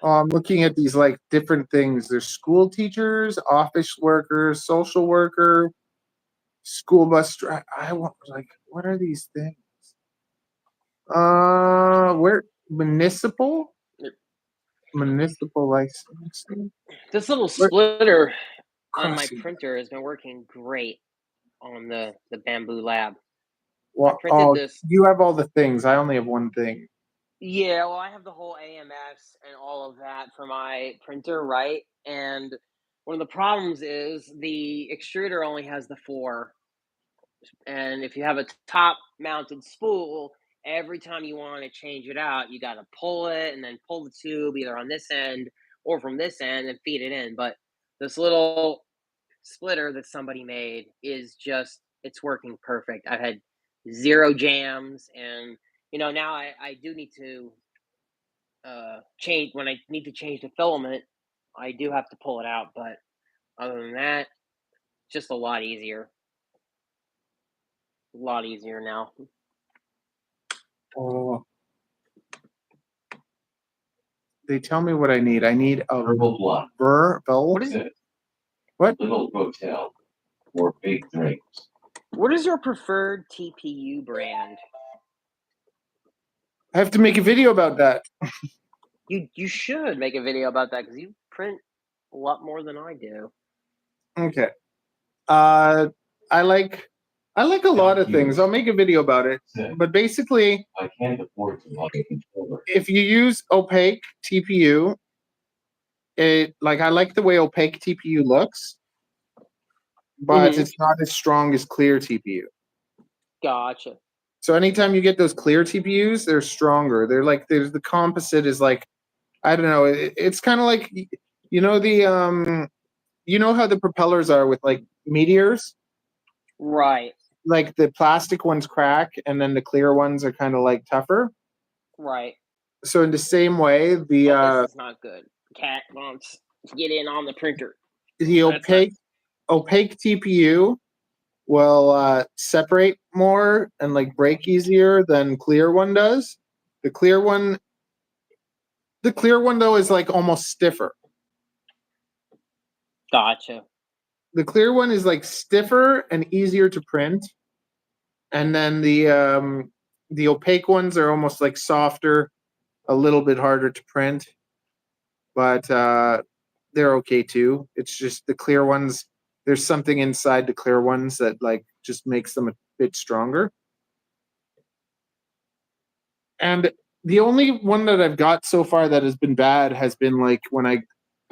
I'm looking at these like different things. There's school teachers, office workers, social worker, school bus driver. I want like, what are these things? Where municipal license. this little splitter on my printer has been working great. on the Bamboo Lab. Well, printed this. you have all the things. I only have one thing. Yeah, well, I have the whole AMS and all of that for my printer, right? And one of the problems is the extruder only has the 4. And if you have a top mounted spool, every time you want to change it out, you got to pull it and then pull the tube either on this end or from this end and feed it in. But this little splitter that somebody made is just, it's working perfect. I've had 0 jams, and now I do need to change when I need to change the filament. I do have to pull it out, but other than that, just a lot easier. A lot easier now. Oh. They tell me what I need. I need a Verbal block. verbal. What is it? What? Little hotel or big drinks. What is your preferred TPU brand? I have to make a video about that. You should make a video about that because you print a lot more than I do. Okay. I like a lot of things. I'll make a video about it. But basically, I can't afford to buy a controller. if you use opaque TPU, I like the way opaque TPU looks, but it's not as strong as clear TPU. Gotcha. So anytime you get those clear TPUs, they're stronger. They're like the composite is like, I don't know. It's kind of like the how the propellers are with like meteors. Right. Like the plastic ones crack, and then the clear ones are kind of like tougher. Right. So in the same way, this is not good. Cat wants to get in on the printer. The opaque TPU will separate more and like break easier than clear one does. The clear one though is like almost stiffer. Gotcha. The clear one is like stiffer and easier to print, and then the opaque ones are almost like softer, a little bit harder to print, but they're okay too. It's just the clear ones. There's something inside the clear ones that like just makes them a bit stronger. And the only one that I've got so far that has been bad has been like when I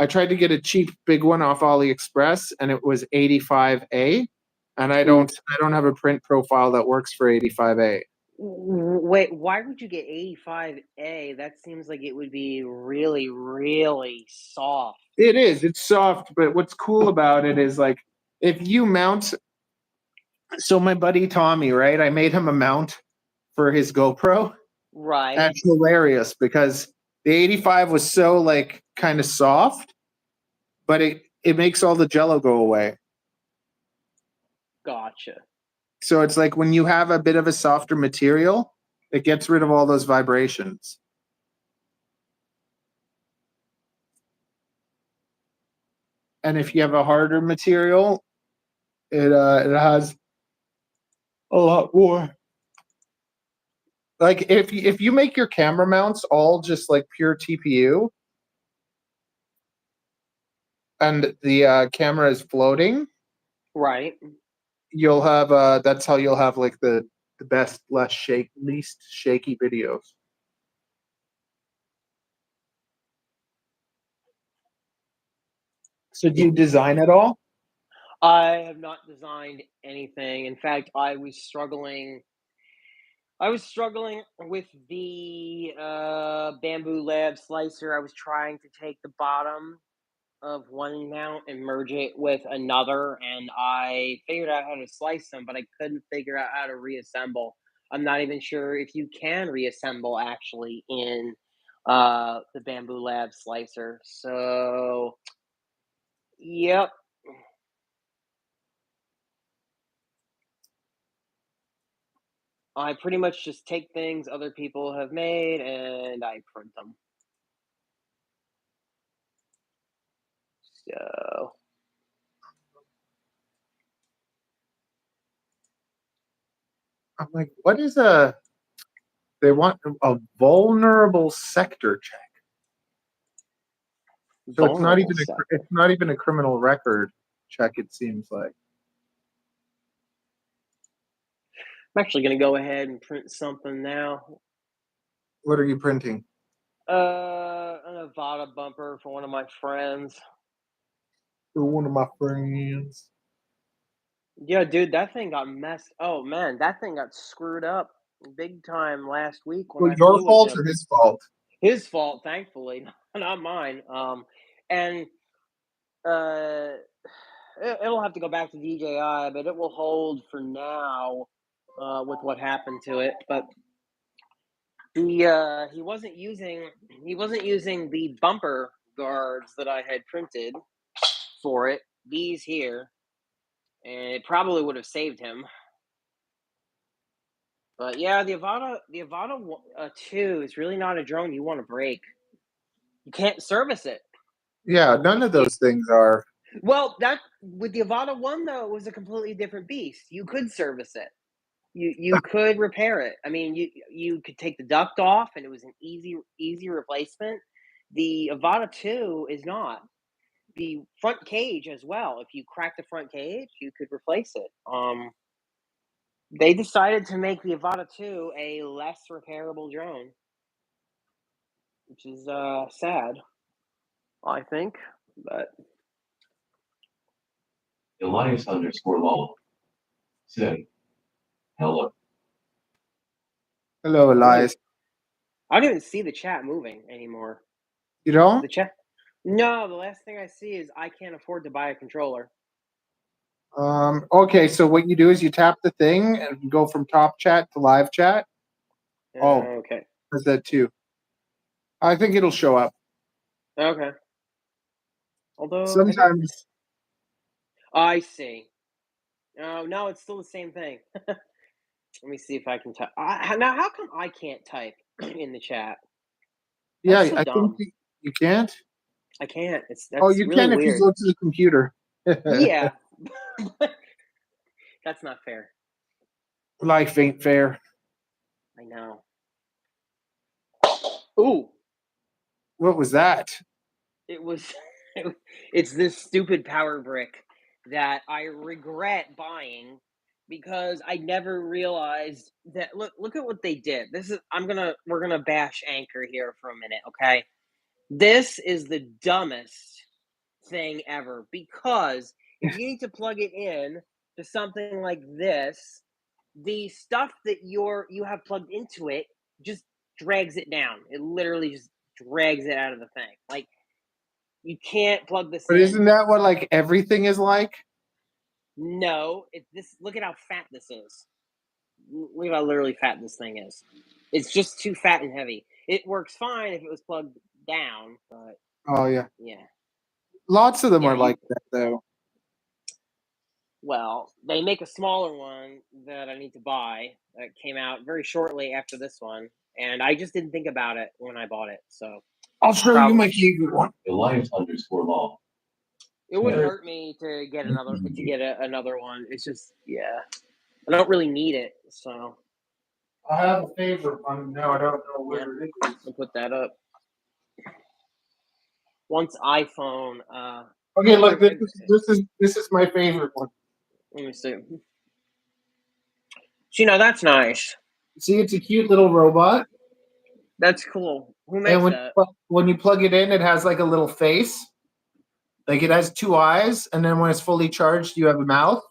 tried to get a cheap big one off AliExpress, and it was 85A, and I don't have a print profile that works for 85A. Wait, why would you get 85A? That seems like it would be really, really soft. It is. It's soft, but what's cool about it is like if you mount. So my buddy Tommy, right? I made him a mount for his GoPro. Right. That's hilarious because the 85 was so like kind of soft, but it makes all the jello go away. Gotcha. So it's like when you have a bit of a softer material, it gets rid of all those vibrations. And if you have a harder material, it has a lot more. Like if you make your camera mounts all just like pure TPU, and the camera is floating, right? You'll have that's how you'll have like the best, least shaky videos. So do you design at all? I have not designed anything. In fact, I was struggling with the Bamboo Lab slicer. I was trying to take the bottom of one mount and merge it with another, and I figured out how to slice them, but I couldn't figure out how to reassemble. I'm not even sure if you can reassemble actually in the Bamboo Lab slicer. So, yep. I pretty much just take things other people have made and I print them. So, I'm like, what is they want a vulnerable sector check. So it's not even vulnerable a, stuff. it's not even a criminal record check, it seems like. I'm actually going to go ahead and print something now. What are you printing? An Avada bumper for one of my friends. For one of my friends. Yeah, dude, that thing got messed. Oh man, that thing got screwed up big time last week when Well, I your flew with fault him. or his fault? His fault, thankfully, not mine. And it'll have to go back to DJI, but it will hold for now with what happened to it. But he wasn't using the bumper guards that I had printed for it. These here, and it probably would have saved him. But yeah, the Avada 2 is really not a drone you want to break. You can't service it. Yeah, none of those things are. Well, that with the Avada 1 though, it was a completely different beast. You could service it. You could repair it. I mean, you could take the duct off, and it was an easy replacement. The Avada 2 is not. The front cage as well. If you crack the front cage, you could replace it. They decided to make the Avada 2 a less repairable drone, which is sad, I think. But Elias_lol said, hello. Hello, Elias. I don't even see the chat moving anymore. You don't? The chat? No, the last thing I see is I can't afford to buy a controller. Okay, so what you do is you tap the thing and go from top chat to live chat. Oh, okay. there's that too. I think it'll show up. Okay. Although Sometimes. I see. Oh no, it's still the same thing. Let me see if I can type. Now, how come I can't type in the chat? That's so I dumb. think you can't. I can't. That's You really can if weird. you go to the computer. Yeah. That's not fair. Life ain't fair. I know. Ooh. What was that? It was it's this stupid power brick that I regret buying because I never realized that look at what they did. We're gonna bash Anchor here for a minute, okay? This is the dumbest thing ever because if you need to plug it in to something like this, the stuff that you have plugged into it just drags it down. It literally just drags it out of the thing. Like you can't plug this But in. isn't that what like everything is like? No, look at how fat this is. Look at how literally fat this thing is. It's just too fat and heavy. It works fine if it was plugged down, but Oh yeah. yeah. Lots of them are like that though. Well, they make a smaller one that I need to buy that came out very shortly after this one, and I just didn't think about it when I bought it. So I'll show you my favorite one. Elias_lol. it wouldn't hurt me to get another one. It's just I don't really need it, so I have a favorite one. No, I don't know where it is. I'll put that up. Once iPhone. Okay, look, this is my favorite one. Let me see. So, that's nice. See, it's a cute little robot. That's cool. Who makes that? When you plug it in, it has like a little face. Like it has two eyes, and then when it's fully charged, you have a mouth.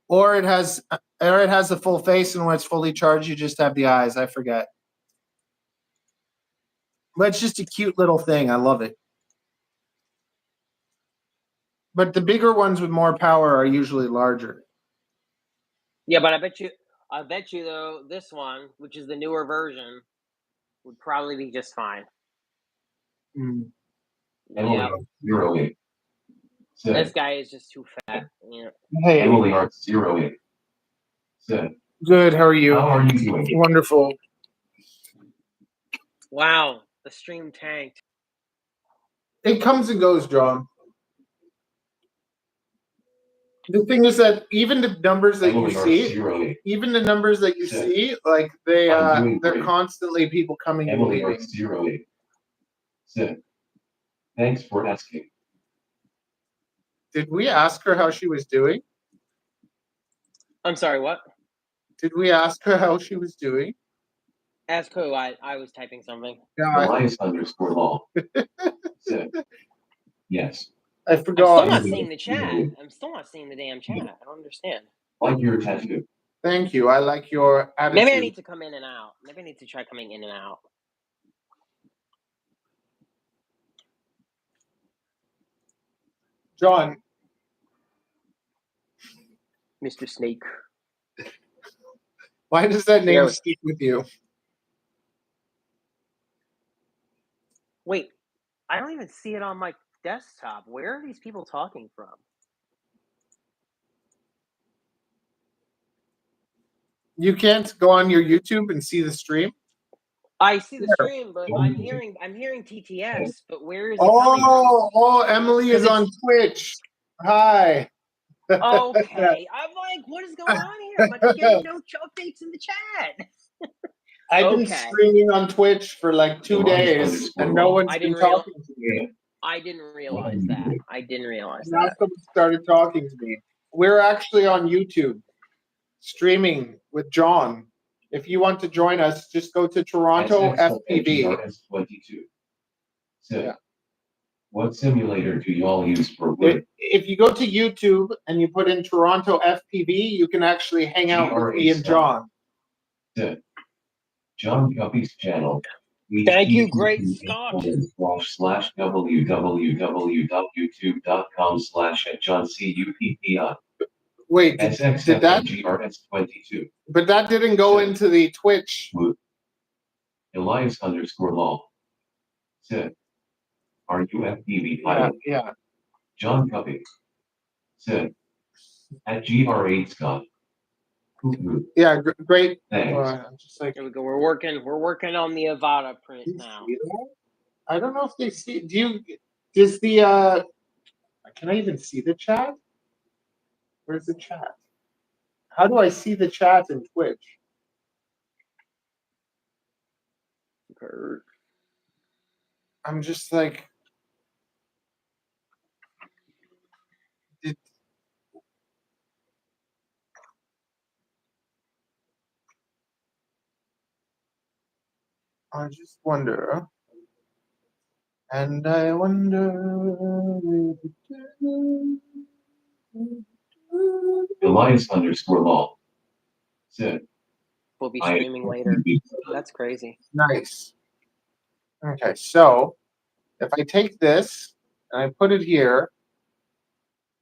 Or it has the full face, and when it's fully charged, you just have the eyes. I forget. But it's just a cute little thing. I love it. But the bigger ones with more power are usually larger. Yeah, but I bet you though, this one, which is the newer version, would probably be just fine. Mm. Emily Arts08 said, this guy is just too fat. Yeah. Hey, Emily Arts08 said, good. How are you? how are you doing? Wonderful. Wow, the stream tanked. It comes and goes, John. The thing is that even the numbers that you see, like they're constantly people coming and Emily leaving. Arts08 said, thanks for asking. Did we ask her how she was doing? I'm sorry, what? Did we ask her how she was doing? Ask who? I was typing something. Yeah, Elias_law. Said, yes. I I'm forgot. still not seeing the chat. I'm still not seeing the damn chat. I don't understand. Like your tattoo. Thank you. I like your attitude. Maybe I need to come in and out. Maybe I need to try coming in and out. John, Mr. Snake. why does that name Yeah. stick with you? Wait, I don't even see it on my desktop. Where are these people talking from? You can't go on your YouTube and see the stream? I see the Sure. stream, but I'm hearing TTS, but where is it coming Oh, Emily is 'Cause on Twitch. Hi. from? Okay. I'm like, what is going on here? I'm like, I'm getting no updates in the chat. I've been Okay. streaming on Twitch for like 2 days, and no one's I been didn't real- talking to me. I didn't realize that. I didn't realize Now that. someone started talking to me. We're actually on YouTube, streaming with John. If you want to join us, just go to Toronto FPV. ELRS22. Said, Yeah. what simulator do y'all use for wood? If you go to YouTube and you put in Toronto FPV, you can actually hang out with me and John. Said, John Cuppi's channel. Thank you, Great Scott. www.youtube.com/@JohnCuppi. Wait, did that? SXFGRS22. But that didn't go into the Twitch. Elias_law. Said, are you FPV pilot? Yeah. John Cuppi. Said, at GR8 Scott. Yeah, great. Thanks. I'm just like, There we go. We're working on the Avada print do you now. see that? I don't know if they see. Does the can I even see the chat? Where's the chat? How do I see the chat in Twitch? I'm just like, I just wonder. And I wonder. Elias_law. Said, We'll be streaming later. That's crazy. Nice. Okay, so if I take this and I put it here,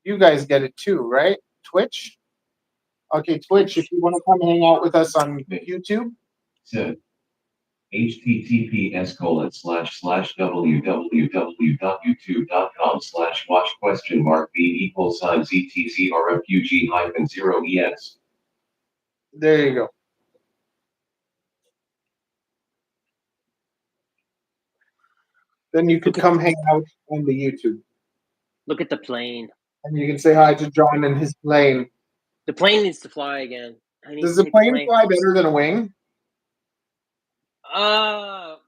you guys get it too, right? Twitch? Okay, Twitch, if you want to come hang out with us on YouTube. Said, https://www.youtube.com/watch?b=ZTCRFUG-0ES. There you go. Then you could come hang out on the YouTube. Look at the plane. And you can say hi to John and his plane. The plane needs to fly again. Does the plane fly better than a wing? Well,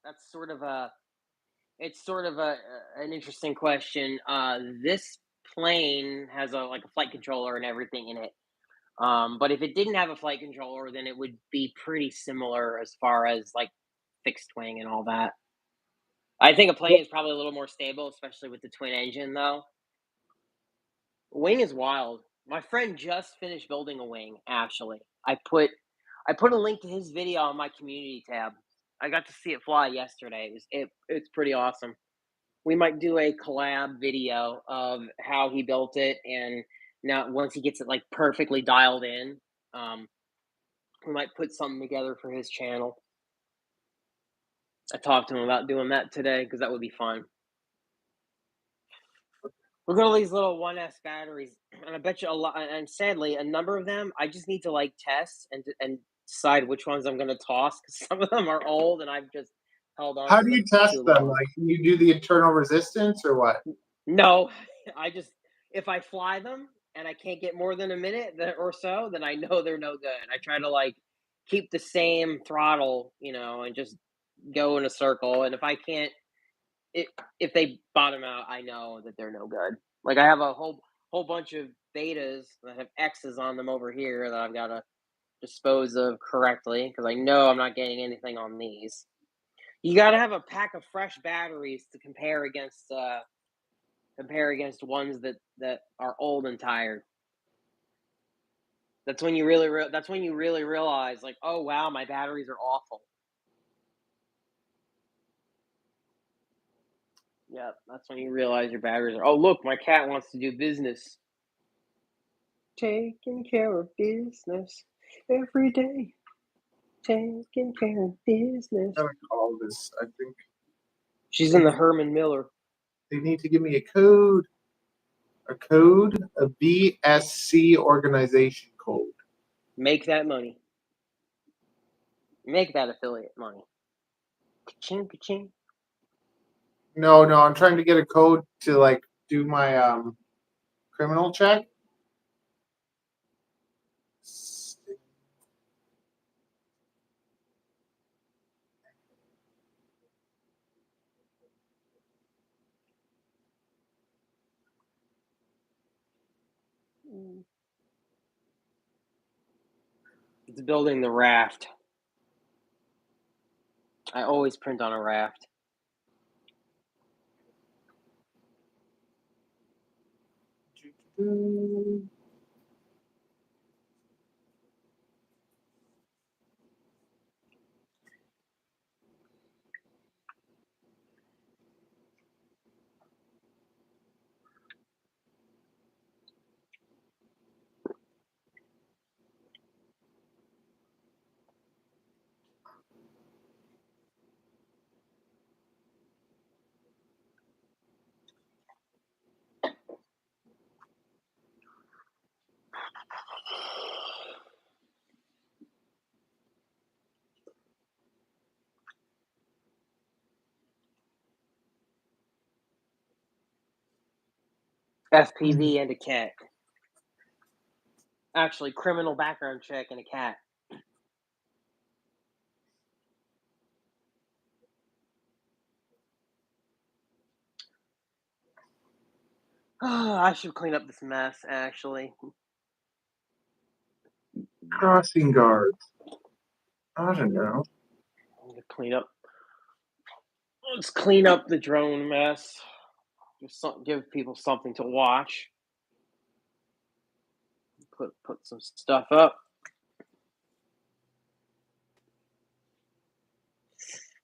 that's sort of an interesting question. This plane has a flight controller and everything in it. But if it didn't have a flight controller, then it would be pretty similar as far as fixed wing and all that. I think a plane is probably a little more stable, especially with the twin engine, though. Wing is wild. My friend just finished building a wing. Actually, I put a link to his video on my community tab. I got to see it fly yesterday. It's pretty awesome. We might do a collab video of how he built it, and now once he gets it perfectly dialed in, we might put something together for his channel. I talked to him about doing that today because that would be fun. Look at all these little 1S batteries, and I bet you a lot. And sadly, a number of them I just need to test and decide which ones I'm going to toss because some of them are old and I've just held on. How do you test them? Can you do the internal resistance or what? No, if I fly them and I can't get more than a minute or so, then I know they're no good. I try to keep the same throttle, and just go in a circle. And if I can't, if they bottom out, I know that they're no good. I have a whole whole bunch of betas that have X's on them over here that I've got to dispose of correctly because I know I'm not getting anything on these. You got to have a pack of fresh batteries to compare against ones that are old and tired. That's when you really realize, like, oh wow, my batteries are awful. Yep, that's when you realize your batteries are. Oh look, my cat wants to do business. Taking care of business every day. Taking care of business. I would call this, I think. She's in the Herman Miller. They need to give me a code. A BSC organization code. Make that money. Make that affiliate money. Ka-ching, ka-ching. No, I'm trying to get a code to like do my criminal check. It's building the raft. I always print on a raft. FPV and a cat. Actually, criminal background check and a cat. I should clean up this mess, actually. Crossing guards. I don't know. I'm gonna clean up. Let's clean up the drone mess. Just give people something to watch. Put some stuff up.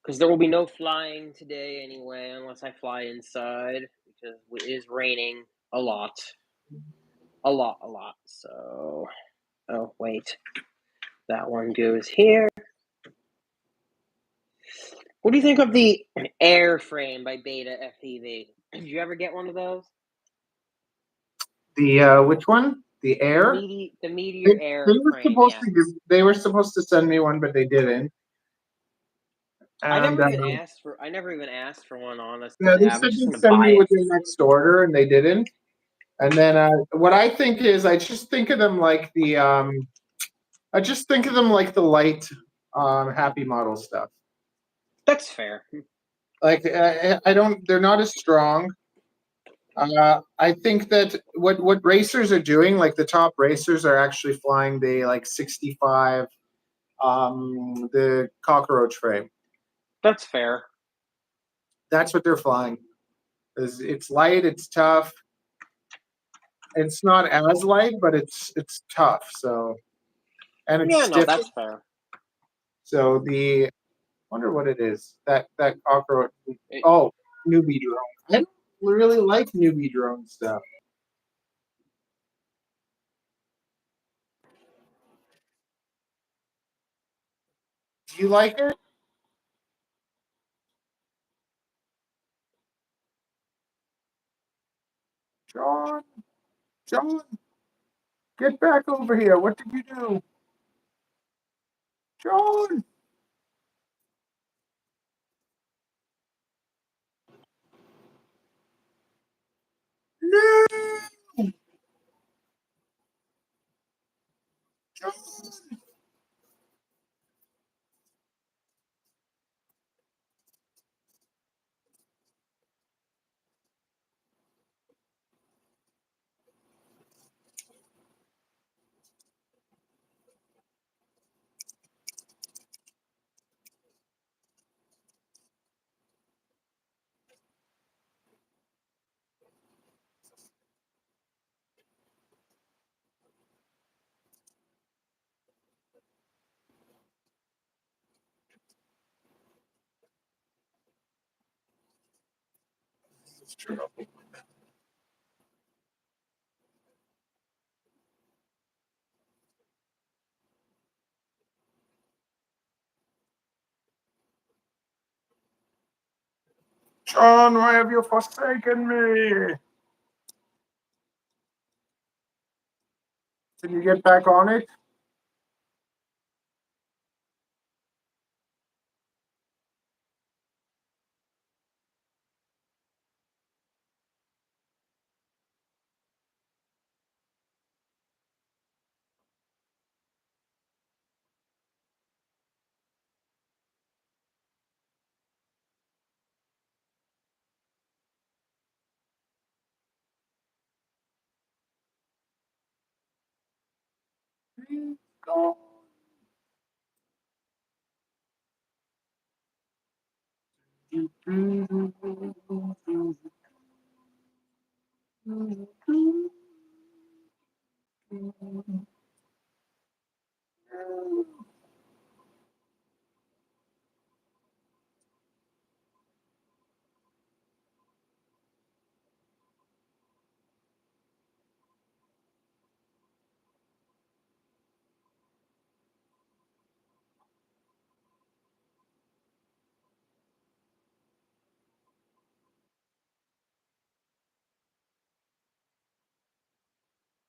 Because there will be no flying today anyway, unless I fly inside, because it is raining a lot. A lot. So, oh, wait. That one goes here. What do you think of the airframe by Beta FPV? Did you ever get one of those? The which one? The Air? The Meteor airframe. They were supposed to send me one, but they didn't. I never even asked for one, honestly. Yeah, they I'm said just they'd gonna send buy me it. with their next order, and they didn't. And then what I think is, I just think of them like the light, Happy Model stuff. That's fair. Like I don't, they're not as strong. I think that what racers are doing, like the top racers, are actually flying the like 65, the cockroach frame. That's fair. That's what they're flying. It's light, it's tough. It's not as light, but it's tough. So, and it's stiff. That's fair. So I wonder what it is. That cockroach. Newbie drone. I don't really like newbie drone stuff. Do you like it? John, get back over here. What did you do? John! No! John! That's true. John, why have you forsaken me? Can you get back on it? Go.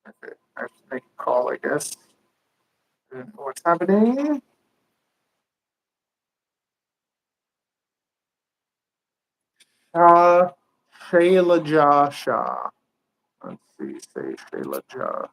Okay, I have to make a call, I guess. What's happening? Shayla Shah. Let's see, say Shayla Shah.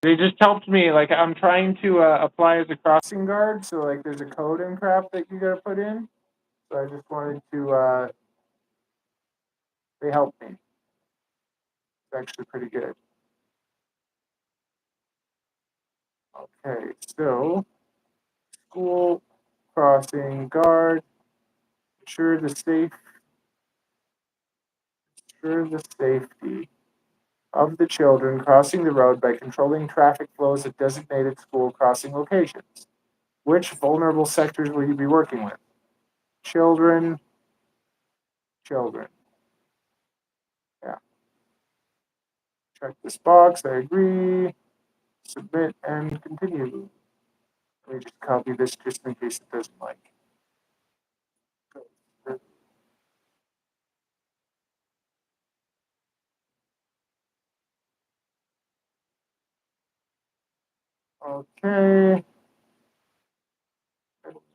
They just helped me. Like, I'm trying to apply as a crossing guard, so like there's a code and crap that you gotta put in. So I just wanted to. They helped me. It's actually pretty good. Okay, so school crossing guard. Ensure the safety of the children crossing the road by controlling traffic flows at designated school crossing locations. Which vulnerable sectors will you be working with? Children. Yeah. Check this box. I agree. Submit and continue. Let me just copy this just in case it doesn't like. Okay.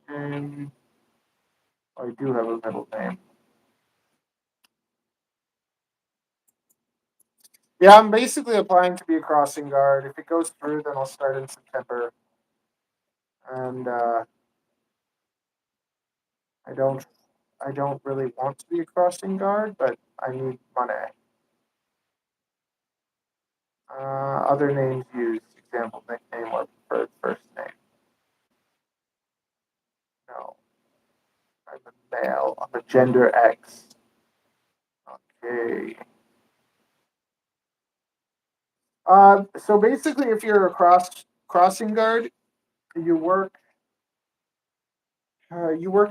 Name. I do have a middle name. Yeah, I'm basically applying to be a crossing guard. If it goes through, then I'll start in September. And I don't really want to be a crossing guard, but I need money. Other names used, example, nickname, or preferred first name. No. I'm a male. I'm a gender X. Okay. So basically, if you're a crossing guard, you work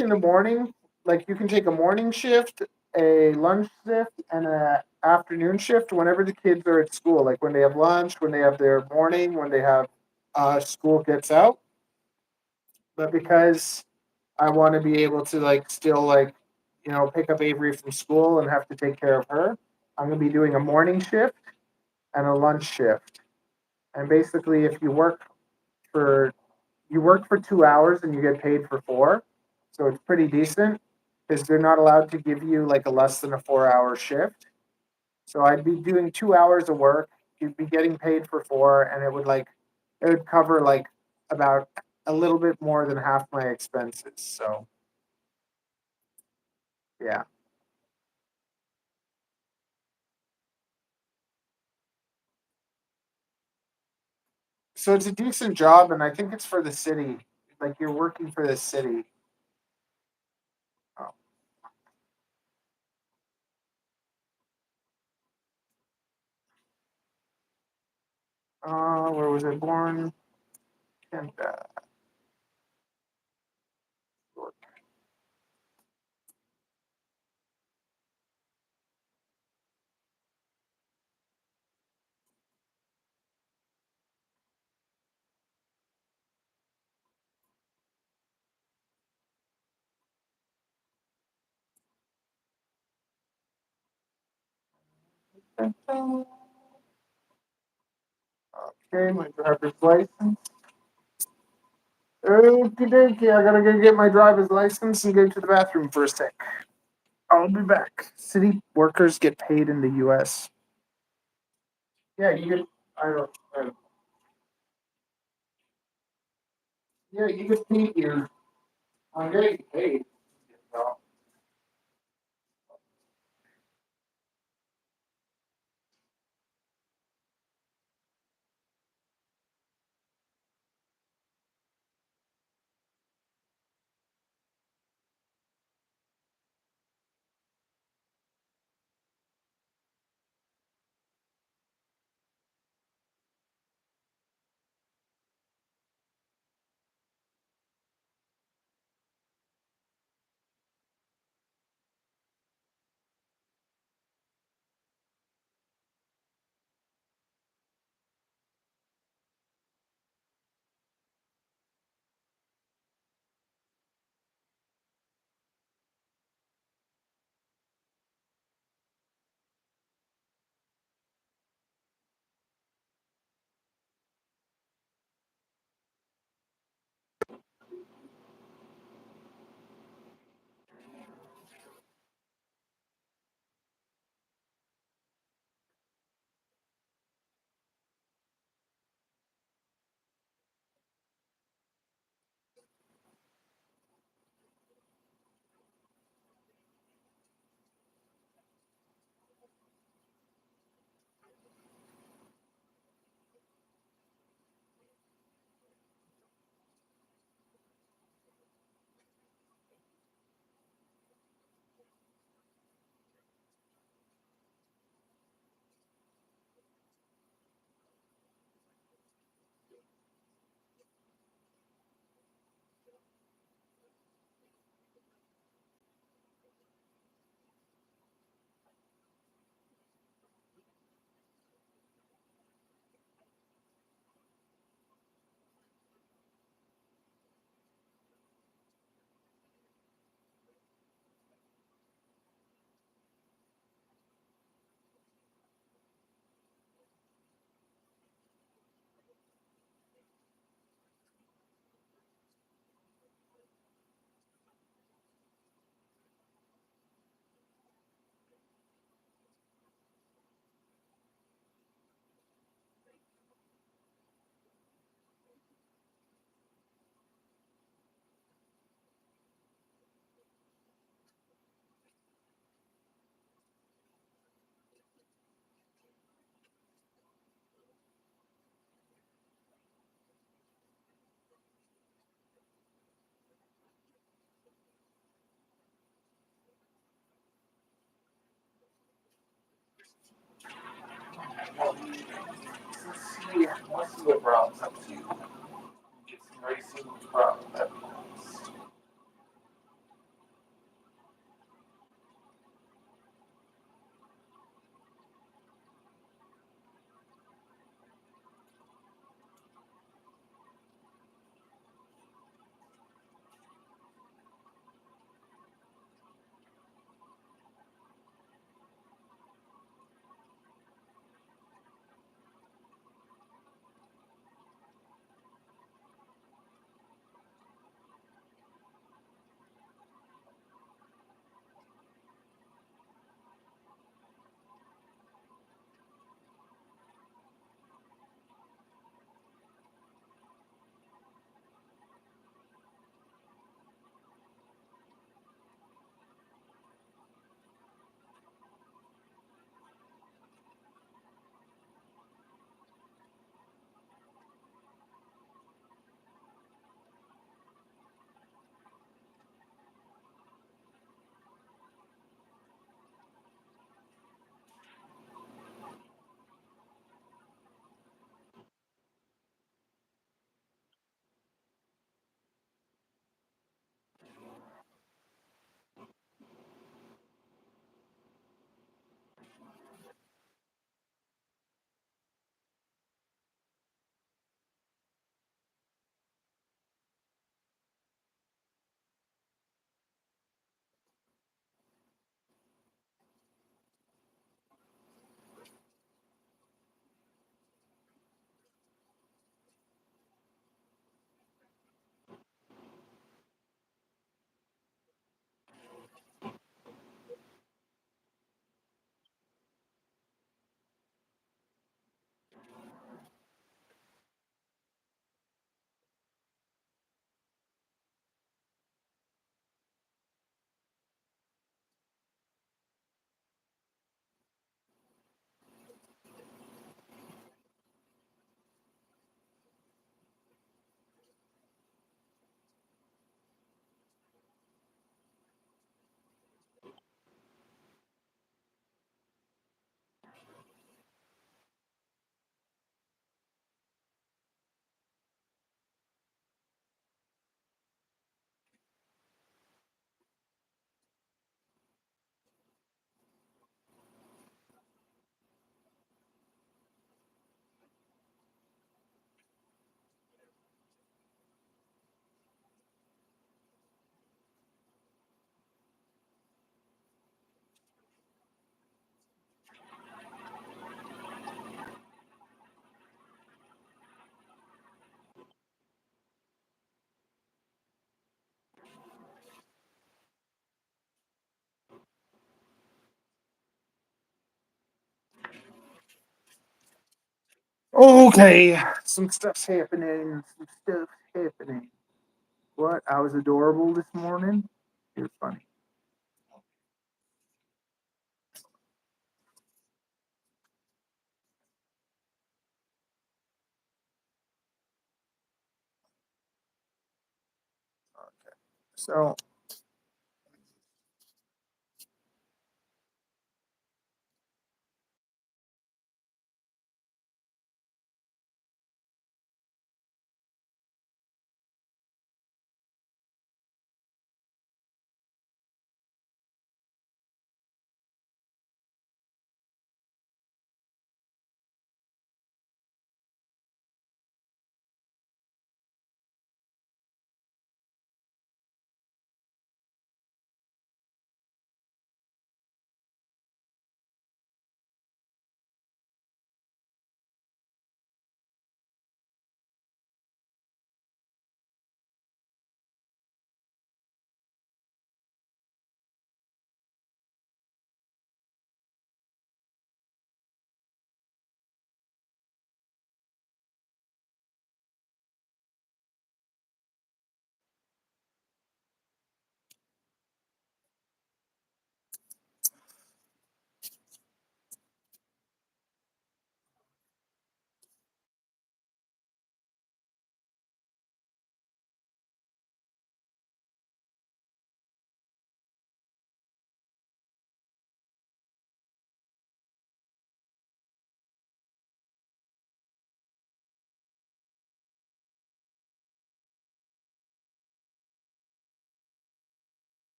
in the morning. Like you can take a morning shift, a lunch shift, and an afternoon shift whenever the kids are at school. Like when they have lunch, when they have their morning, when they have school gets out. But because I want to be able to like still like pick up Avery from school and have to take care of her, I'm gonna be doing a morning shift and a lunch shift. And basically, if for you work for 2 hours and you get paid for 4, so it's pretty decent because they're not allowed to give you like a less than a 4-hour shift. So I'd be doing 2 hours of work, you'd be getting paid for 4, and it would cover like about a little bit more than half my expenses. So yeah. So it's a decent job, and I think it's for the city. Like you're working for the city. Oh. Where was I born? Canada. Okay, my driver's license. Okie dokie, I gotta go get my driver's license and go to the bathroom for a sec. I'll be back. City workers get paid in the U.S. Yeah, you get. I don't. Yeah, you get paid here. I'm getting paid. Let's see what Rob's up to. Get some racing with Rob. That'd be nice. Okay, some stuff's happening. Some stuff's happening. What? I was adorable this morning. You're funny. Okay, so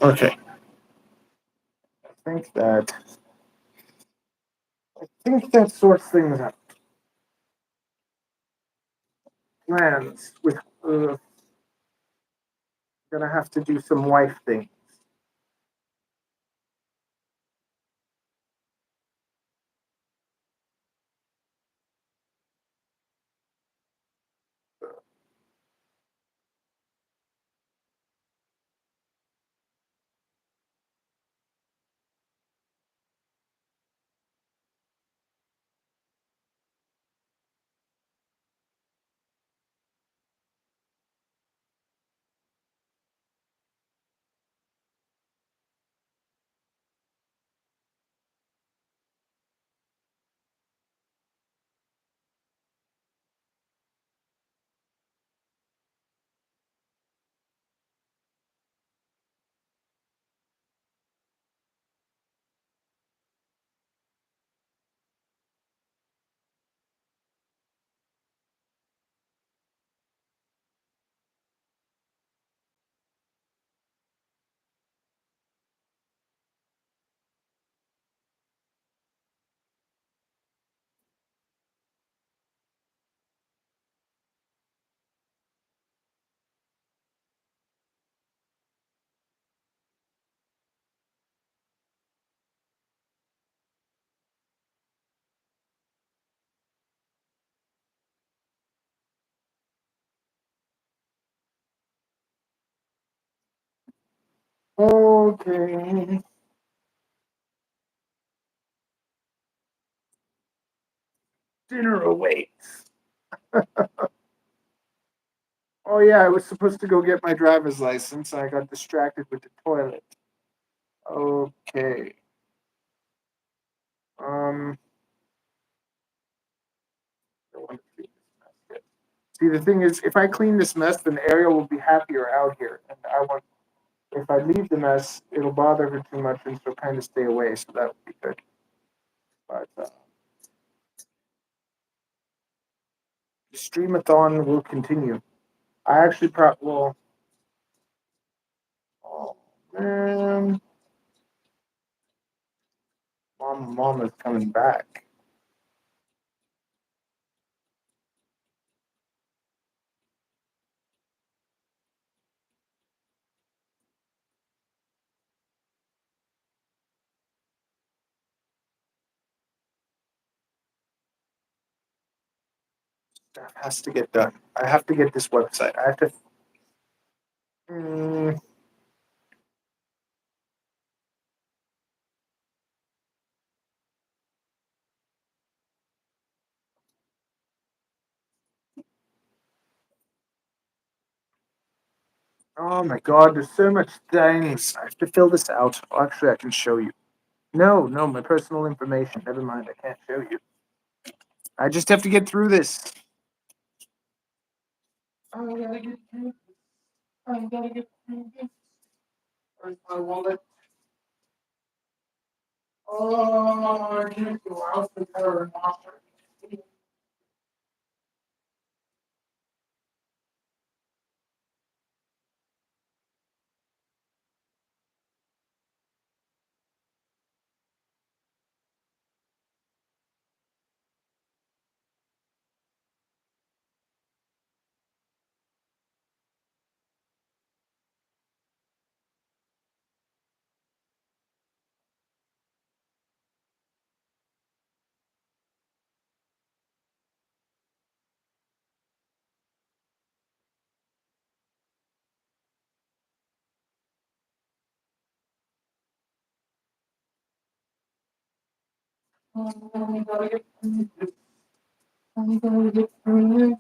Okay. I think that sorts things out. Plans with gonna have to do some wife things. Okay. Dinner awaits. Oh yeah, I was supposed to go get my driver's license. I got distracted with the toilet. Okay. I want to clean this mess yet. See, the thing is, if I clean this mess, then Ariel will be happier out here, and I want. If I leave the mess, it'll bother her too much, and she'll kind of stay away. So that would be good. But the Stream-A-Thon will continue. I actually well. Oh man, Mama's coming back. Stuff has to get done. I have to get this website. I have to. Oh my god, there's so much things. I have to fill this out. Well, actually, I can show you. No, my personal information. Never mind, I can't show you. I just have to get through this. I gotta get through this. I gotta get through this. Where's my wallet? Oh, I can't go out the door and wash it. I gotta get through this. I gotta get through this.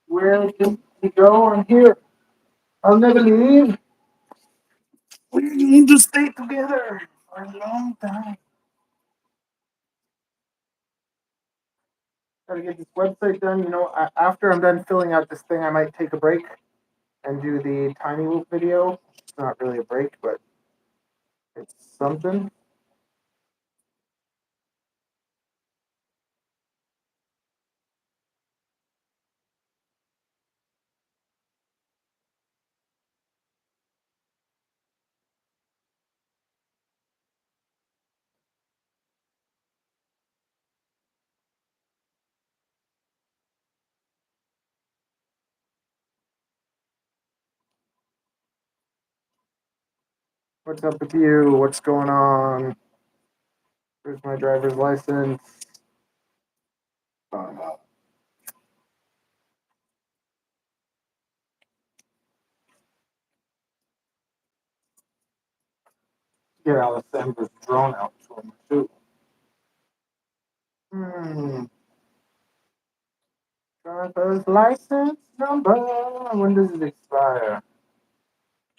Where can we go? I'm here. I'll never leave. We need to stay together for a long time. Gotta get this website done. You know, after I'm done filling out this thing, I might take a break and do the tiny loop video. It's not really a break, but it's something. What's up with you? What's going on? Where's my driver's license? Get Alessandra's drone out for me too. Driver's license number. When does it expire?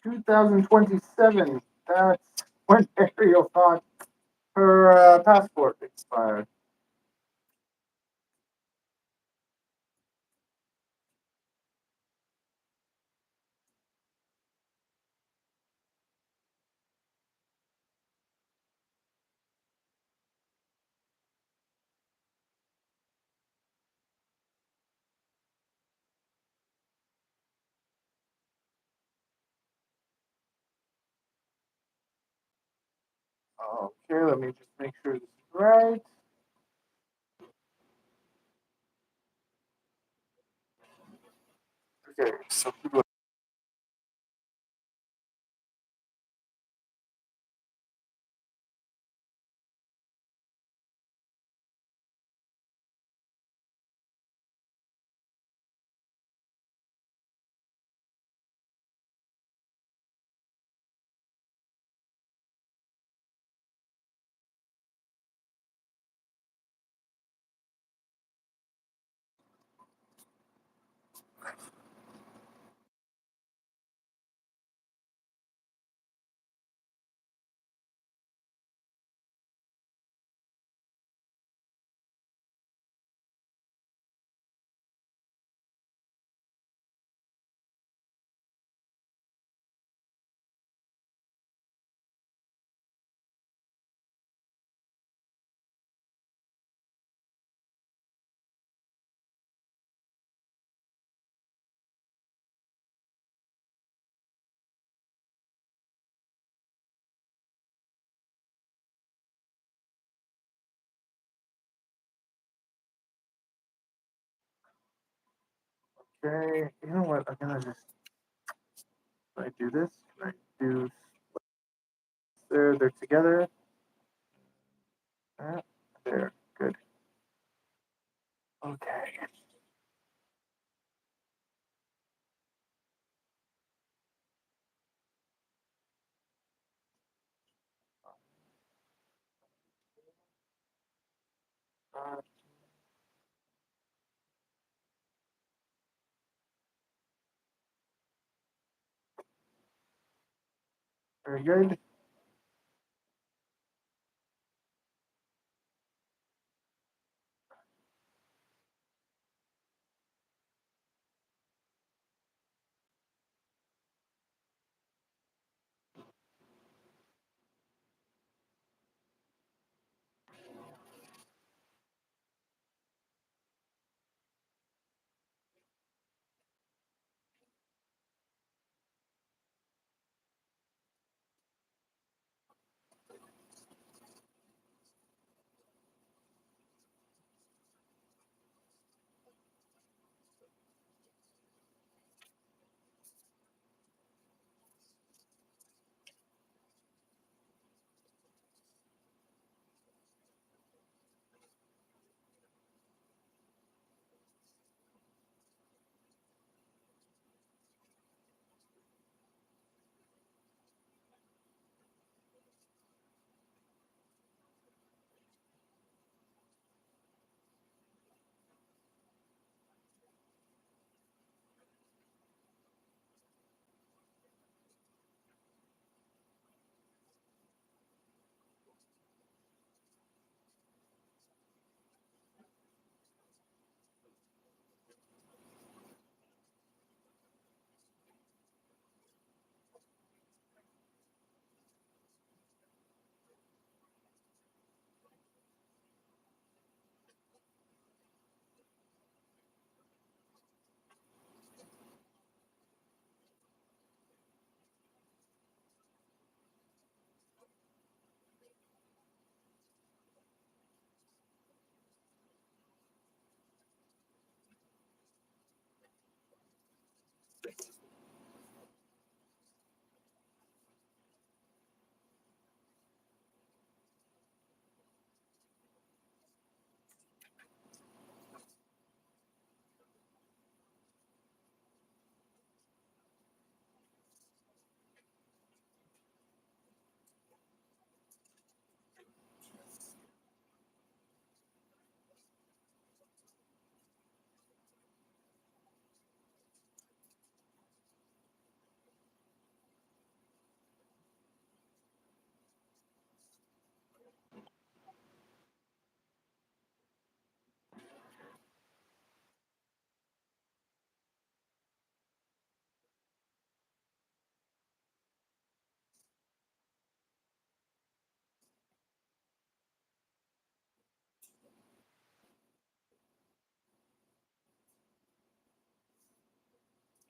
2027. That's when Ariel thought her passport expired. Okay, let me just make sure this is right. Okay, so people. Okay, you know what? I'm gonna just. Can I do this? Can I do? They're together. There, good. Okay. Very good.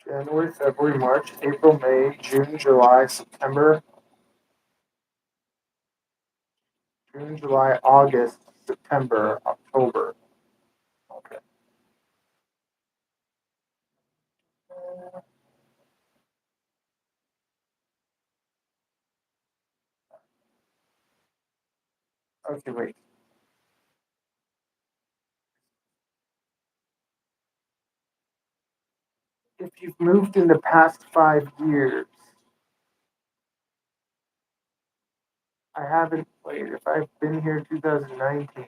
January, February, March, April, May, June, July, September, June, July, August, September, October. Okay. Okay, wait. If you've moved in the past 5 years, I haven't, wait, if I've been here 2019,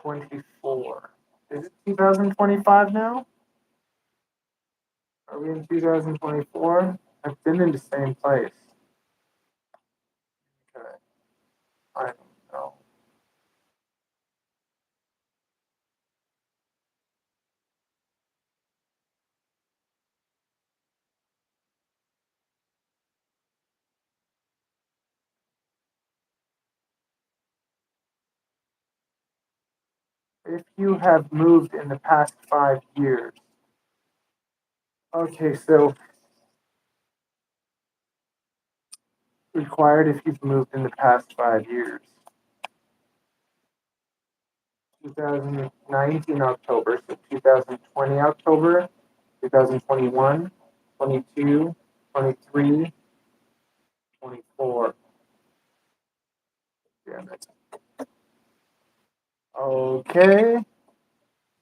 24. Is it 2025 now? Are we in 2024? I've been in the same place. Okay. I don't know. If you have moved in the past 5 years. Okay, so required if you've moved in the past 5 years. 2019 October, so 2020 October, 2021, 22, 23, 24. Damn it. Okay.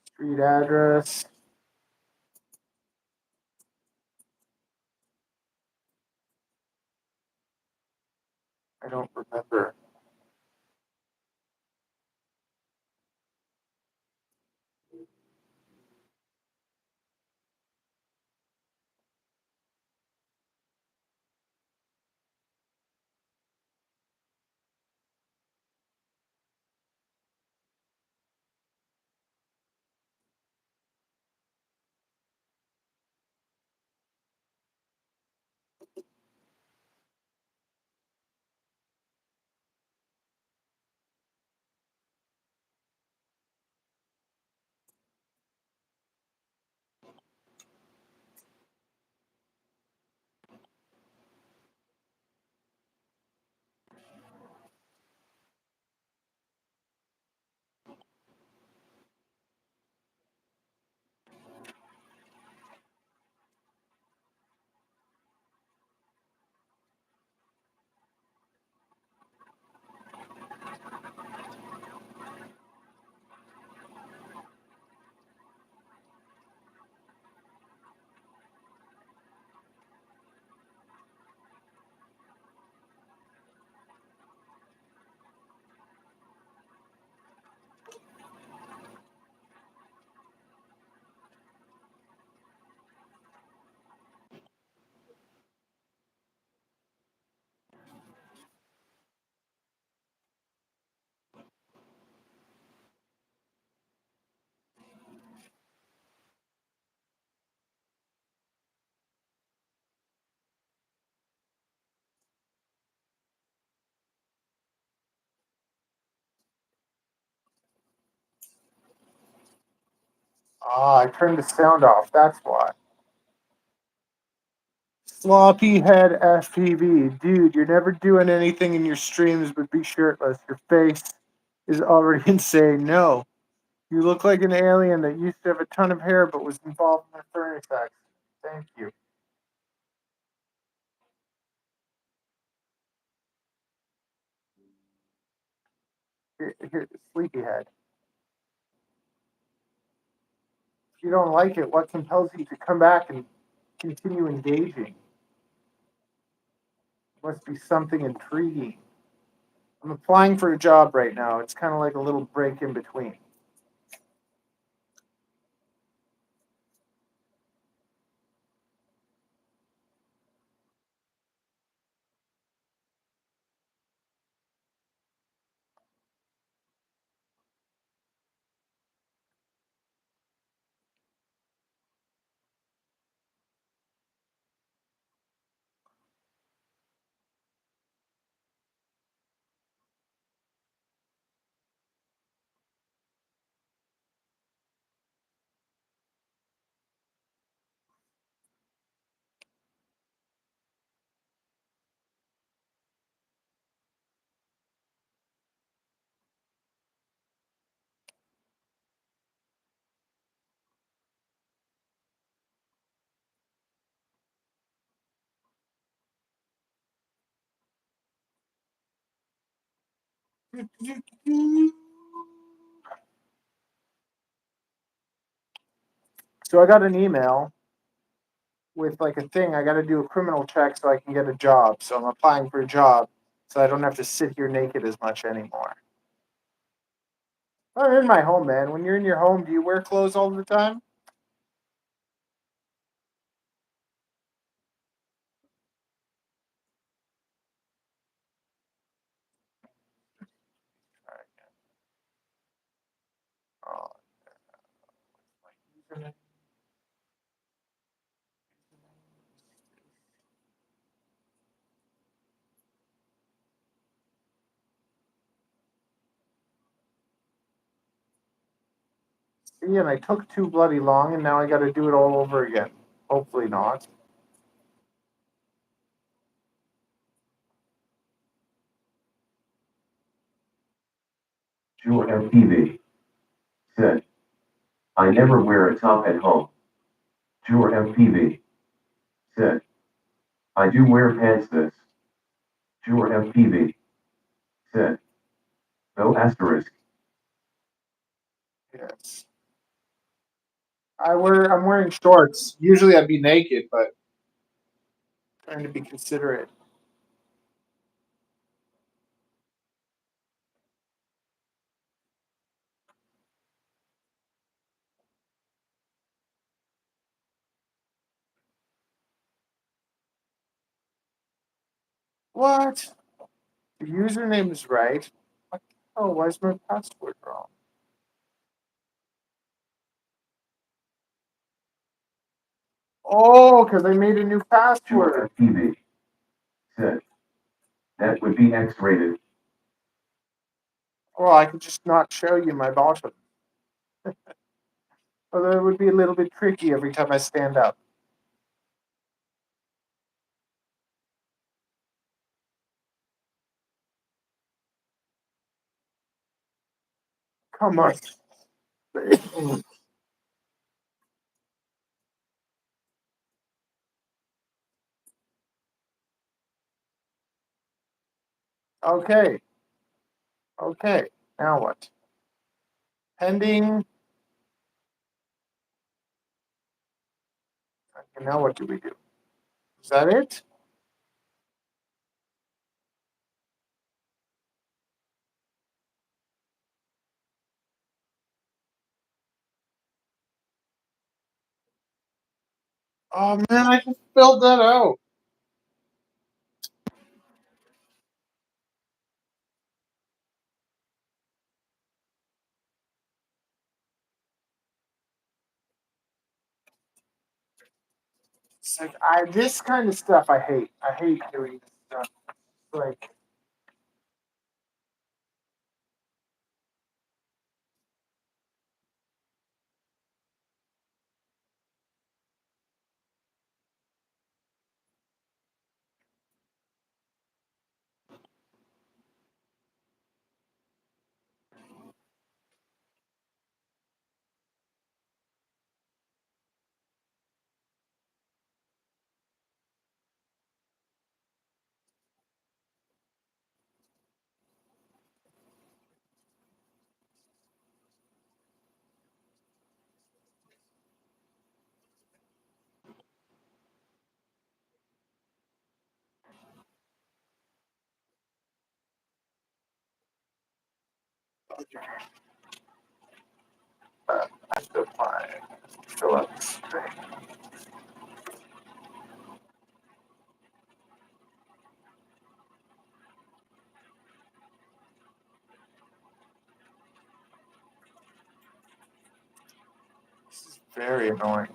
Street address. I don't remember. Ah, I turned the sound off. That's why. Sloppy head FPV. Dude, you're never doing anything in your streams but be shirtless. Your face is already insane. No. You look like an alien that used to have a ton of hair but was involved in a furnace accident. Thank you. Here, sleepyhead. If you don't like it, what compels you to come back and continue engaging? Must be something intriguing. I'm applying for a job right now. It's kind of like a little break in between. So I got an email with like a thing. I got to do a criminal check so I can get a job. So I'm applying for a job so I don't have to sit here naked as much anymore. I'm in my home, man. When you're in your home, do you wear clothes all the time? Oh, see, and I took too bloody long, and now I got to do it all over again. Hopefully not. Sure MPV. Said. I never wear a top at home. Sure MPV. Said. I do wear pants this. Sure MPV. Said. No asterisk. Yes. I'm wearing shorts. Usually I'd be naked, but trying to be considerate. What? The username is right. What the hell? Why is my password wrong? Oh, because I made a new Sure password. MPV. Said. That would be X-rated. Well, I could just not show you my bottom. Although it would be a little bit tricky every time I stand up. Come on. Okay. Okay. Now what? Pending. Okay, now what do we do? Is that it? Oh man, I just filled that out. It's like this kind of stuff I hate. I hate doing this stuff. Like I still fine. Fill out the string. This is very annoying.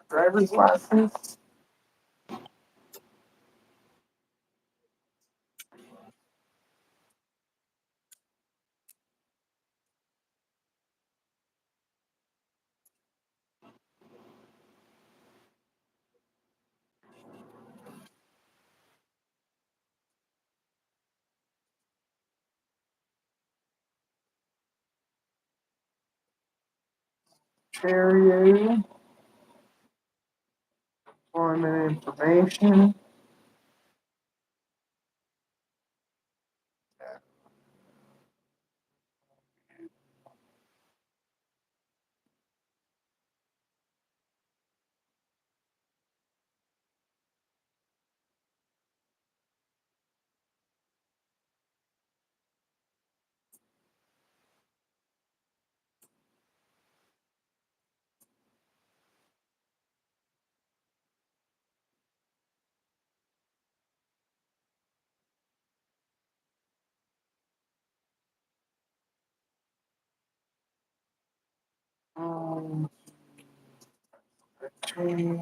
Driver's license. Cherry. Employment information. Okay.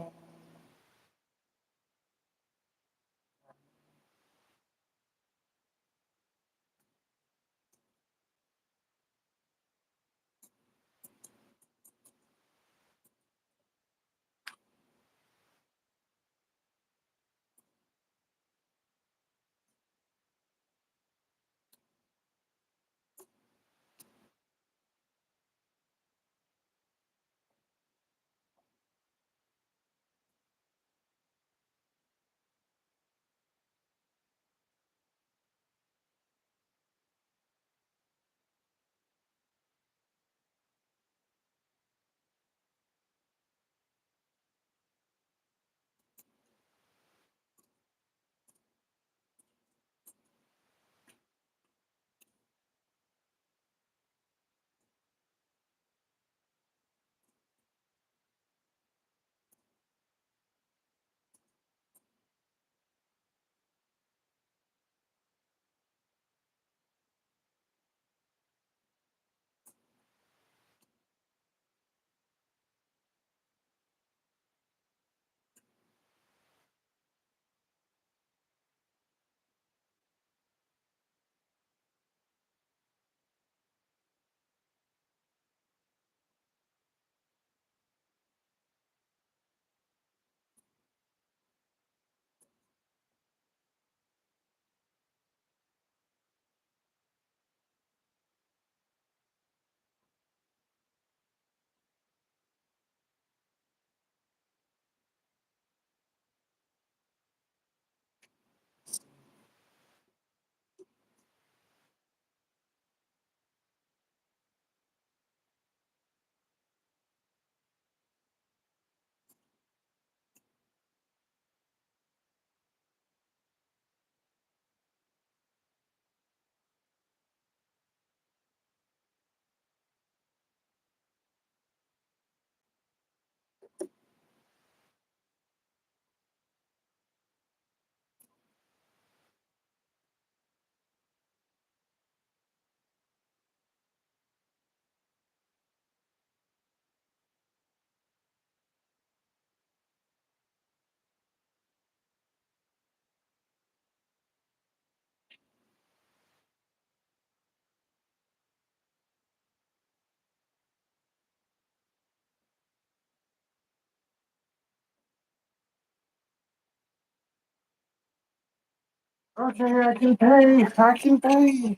Okay, I can pay. I can pay.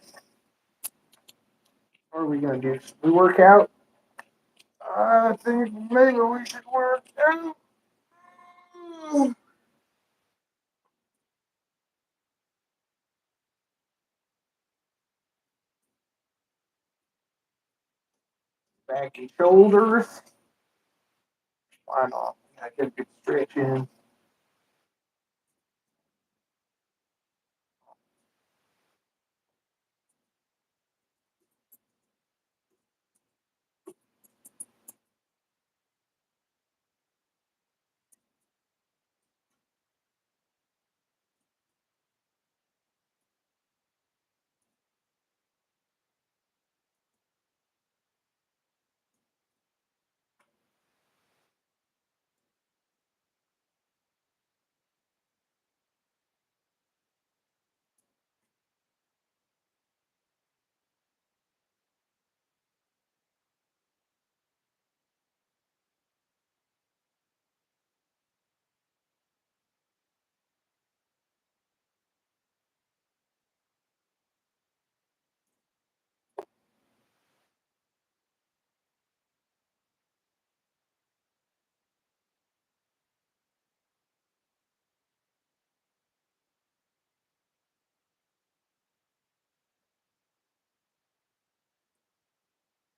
What are we gonna do? Should we work out? I think maybe we should work out. Back and shoulders. Why not? I get a good stretch in.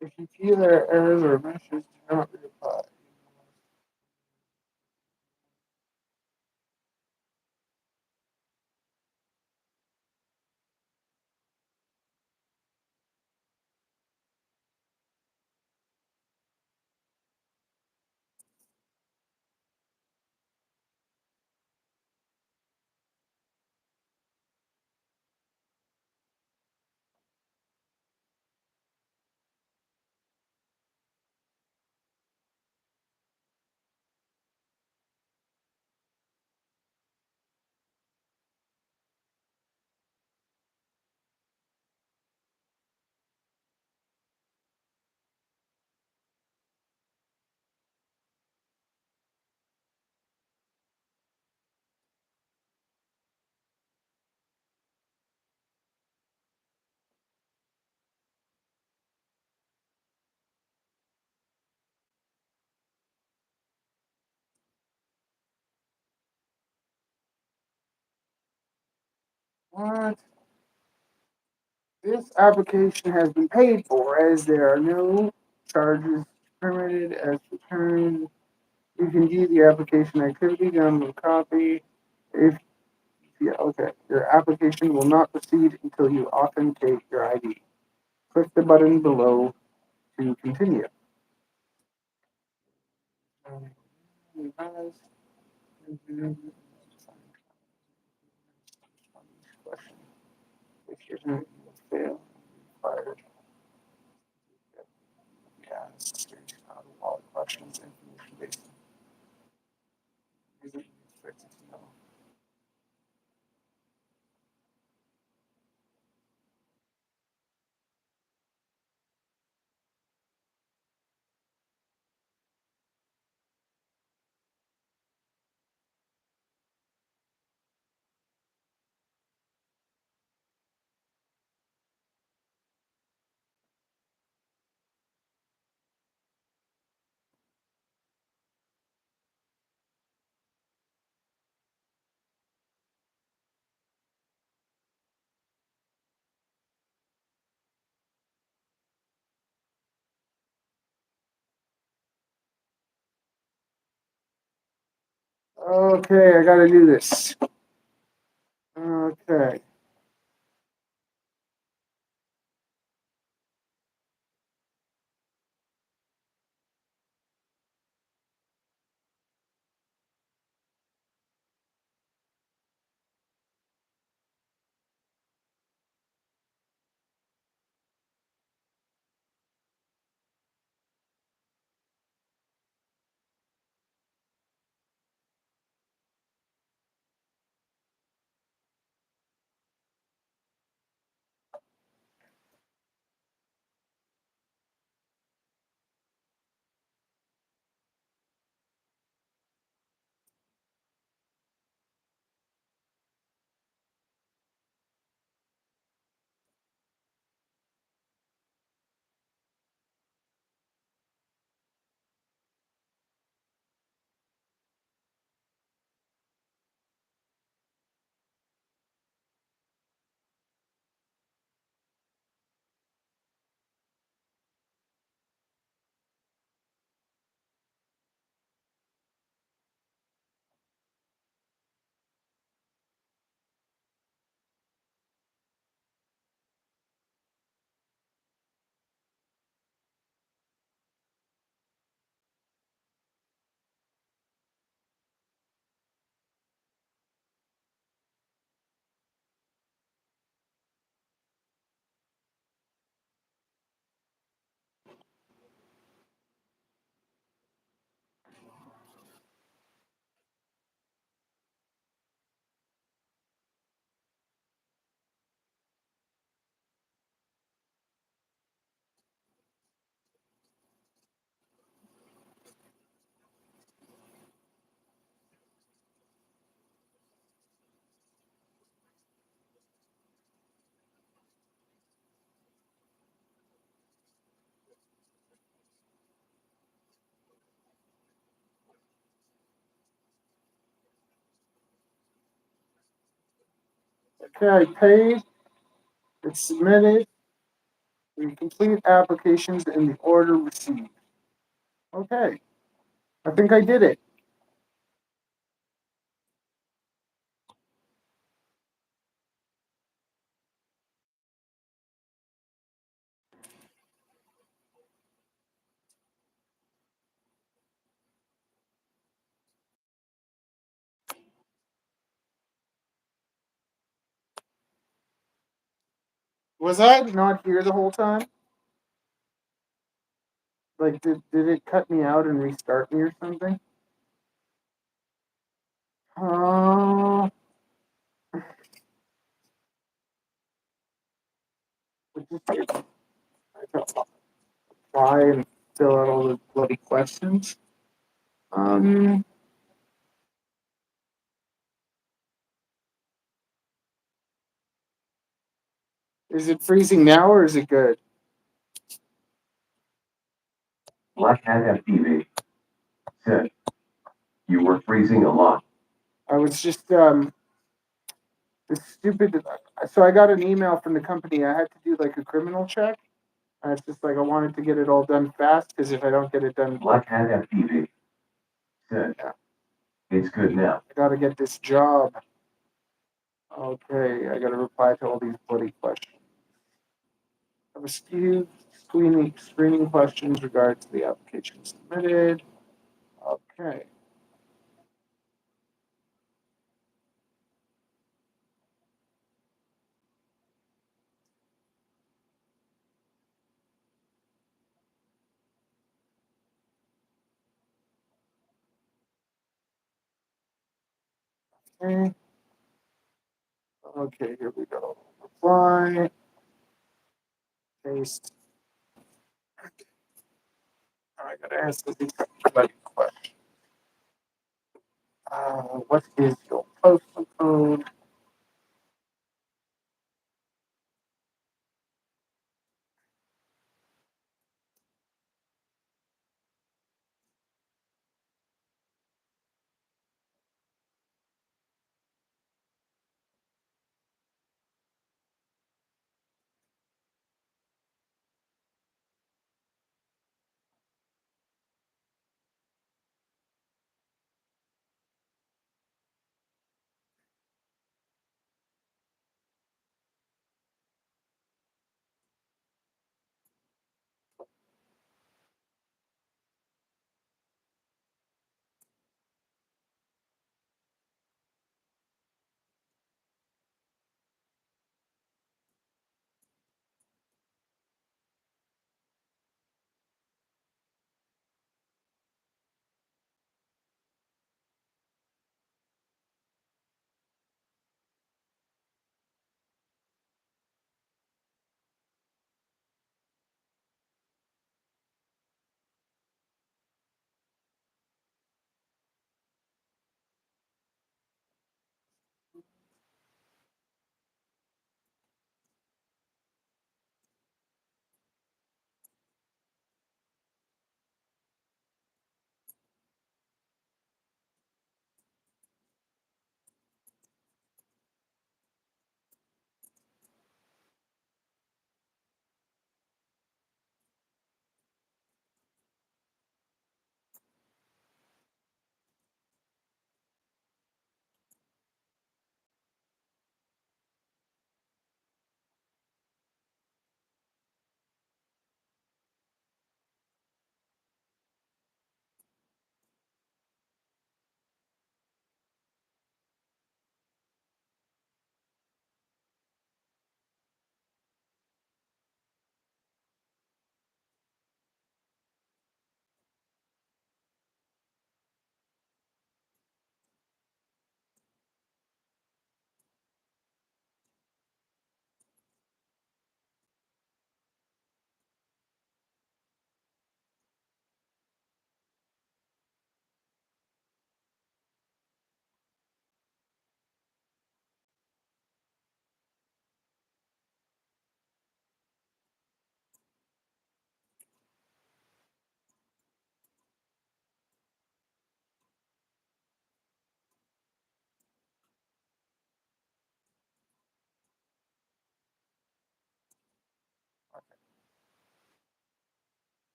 If you feel there are errors or messages, do not reply. What? This application has been paid for as there are no charges permitted as returned. You can view the application activity, download copy. If yeah, okay, your application will not proceed until you authenticate your ID. Click the button below to continue. If you're going to fail, required. Yeah, it's all the questions, information based. Isn't expected to know. Okay, I gotta do this. Okay. Okay, I paid. It's submitted. We complete applications in the order received. Okay. I think I did it. Was I not here the whole time? Like, did it cut me out and restart me or something? I just apply and fill out all the bloody questions. Is it freezing now or is it good? Black Hat FTV said, you were freezing a lot. I was just this stupid. So I got an email from the company. I had to do like a criminal check. And it's just like I wanted to get it all done fast because if I don't get it done, Black Hat FTV said, yeah, it's good now. I got to get this job. Okay, I got to reply to all these bloody questions. I have a few screening questions regarding the application submitted. Okay. Okay. Okay, here we go. Reply. Paste. I gotta ask this bloody question. What is your postal code?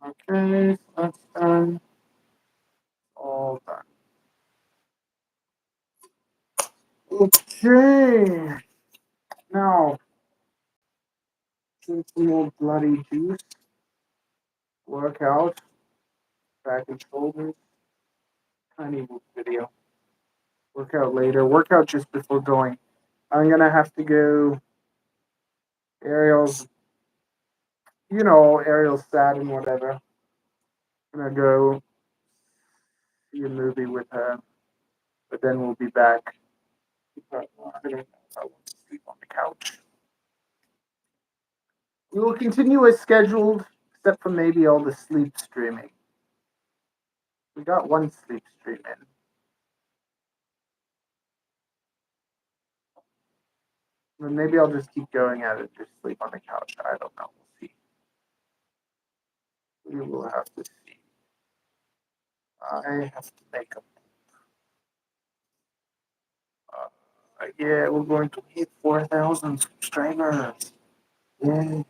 Okay, so that's done. All done. Okay. Now, drink some more bloody juice. Workout. Back and shoulders. Tiny video. Workout later. Workout just before going. I'm gonna have to go. Ariel's, Ariel's sad and whatever. I'm gonna go see a movie with her, but then we'll be back. I don't know if I want to sleep on the couch. We will continue as scheduled, except for maybe all the sleep streaming. We got one sleep stream in. But maybe I'll just keep going at it, just sleep on the couch. I don't know. We'll see. We will have to see. I have to make a. Yeah, we're going to hit 4,000 subscribers. Yay.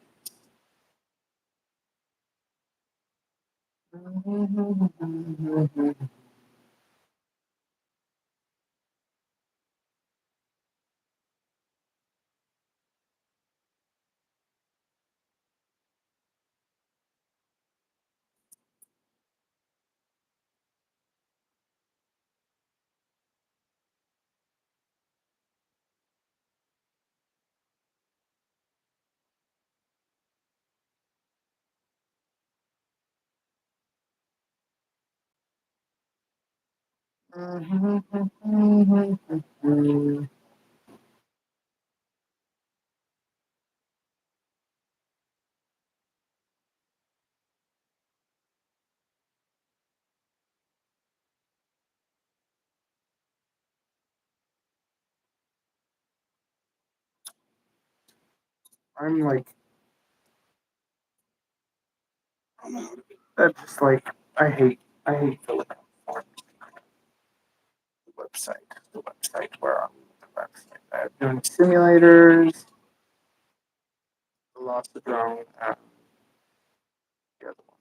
I'm like, that's just like, I hate filling out forms. The website, where are we with the website? I'm doing simulators, the lost the drone, the other one.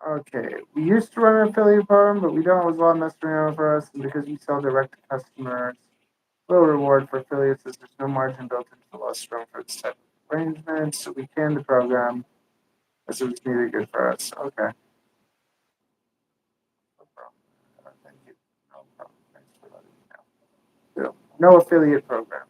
Okay, we used to run an affiliate program, but we don't. It was a lot of messing around for us, and because we sell direct to customers, low reward for affiliates is there's no margin built into the loss room for this type of arrangement, so we canned the program as it was neither good for us. Okay. No problem. Thank you. No problem. Thanks for letting me know. So, no affiliate program.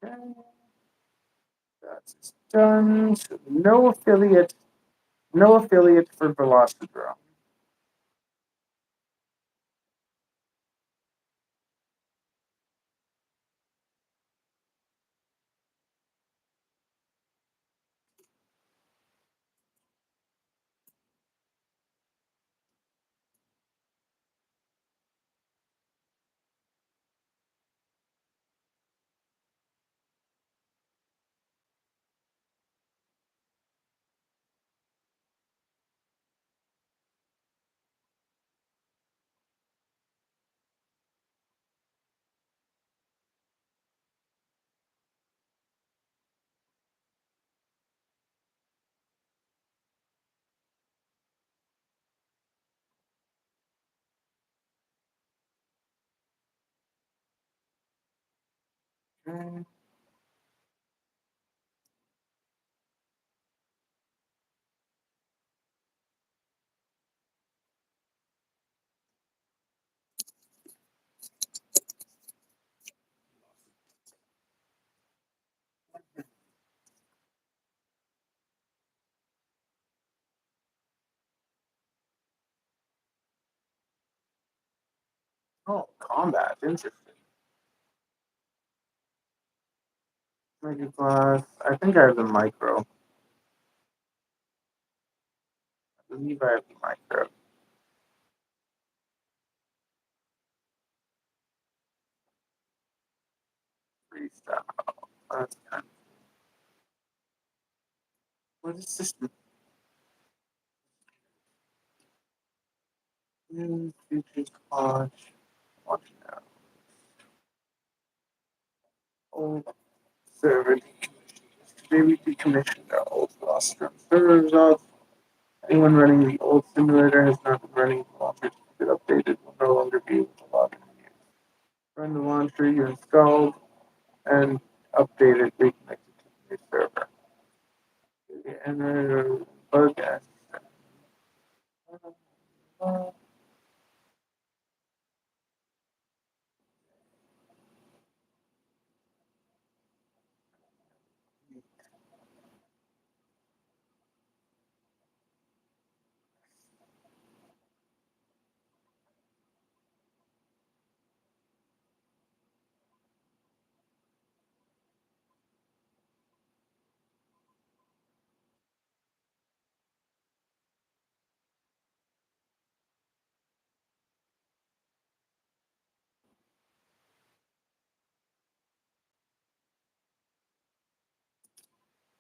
Okay. That's done. So no affiliate for Velocidrome. Okay. Oh, combat. Interesting. Mega Glass. I think I have the micro. I believe I have the micro. Freestyle. That's kind of, what is this? Features watch. Watch now. Old server decommissioned. Today we decommissioned our old Rostrum server results. Anyone running the old simulator has not been running the longer to get updated will no longer be able to log in. Run the launcher you installed and update it reconnected to the new server. Enter bug as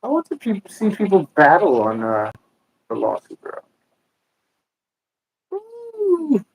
I want to see people battle on the lawsuit ground. Ooh.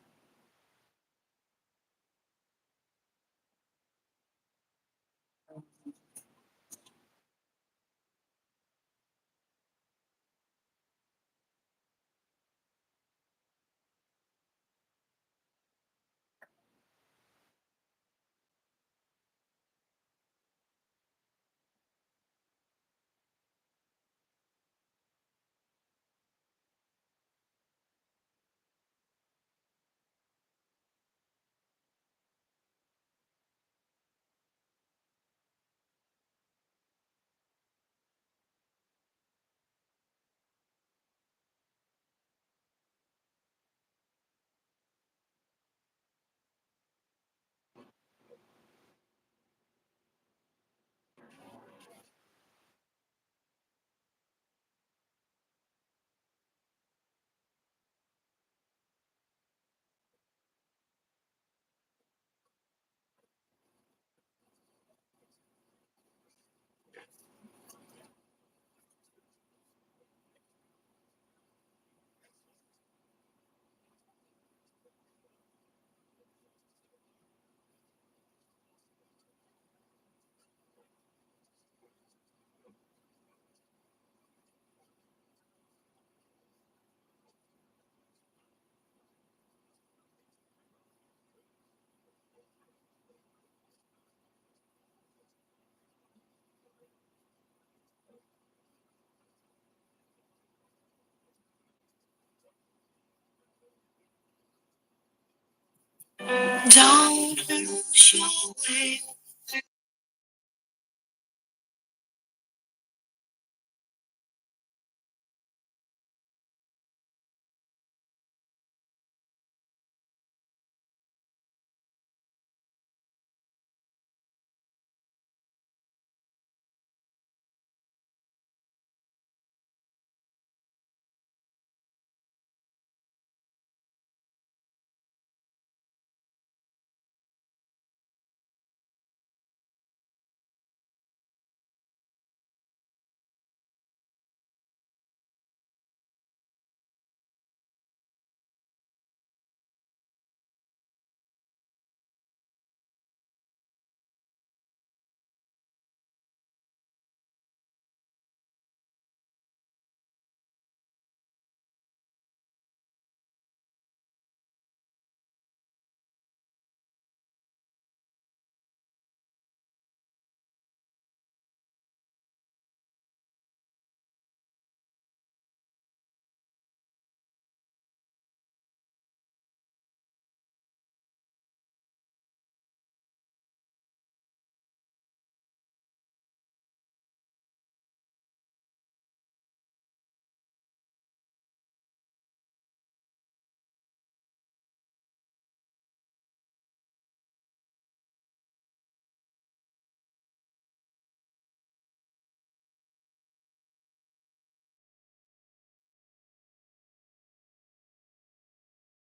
Don't lose your way.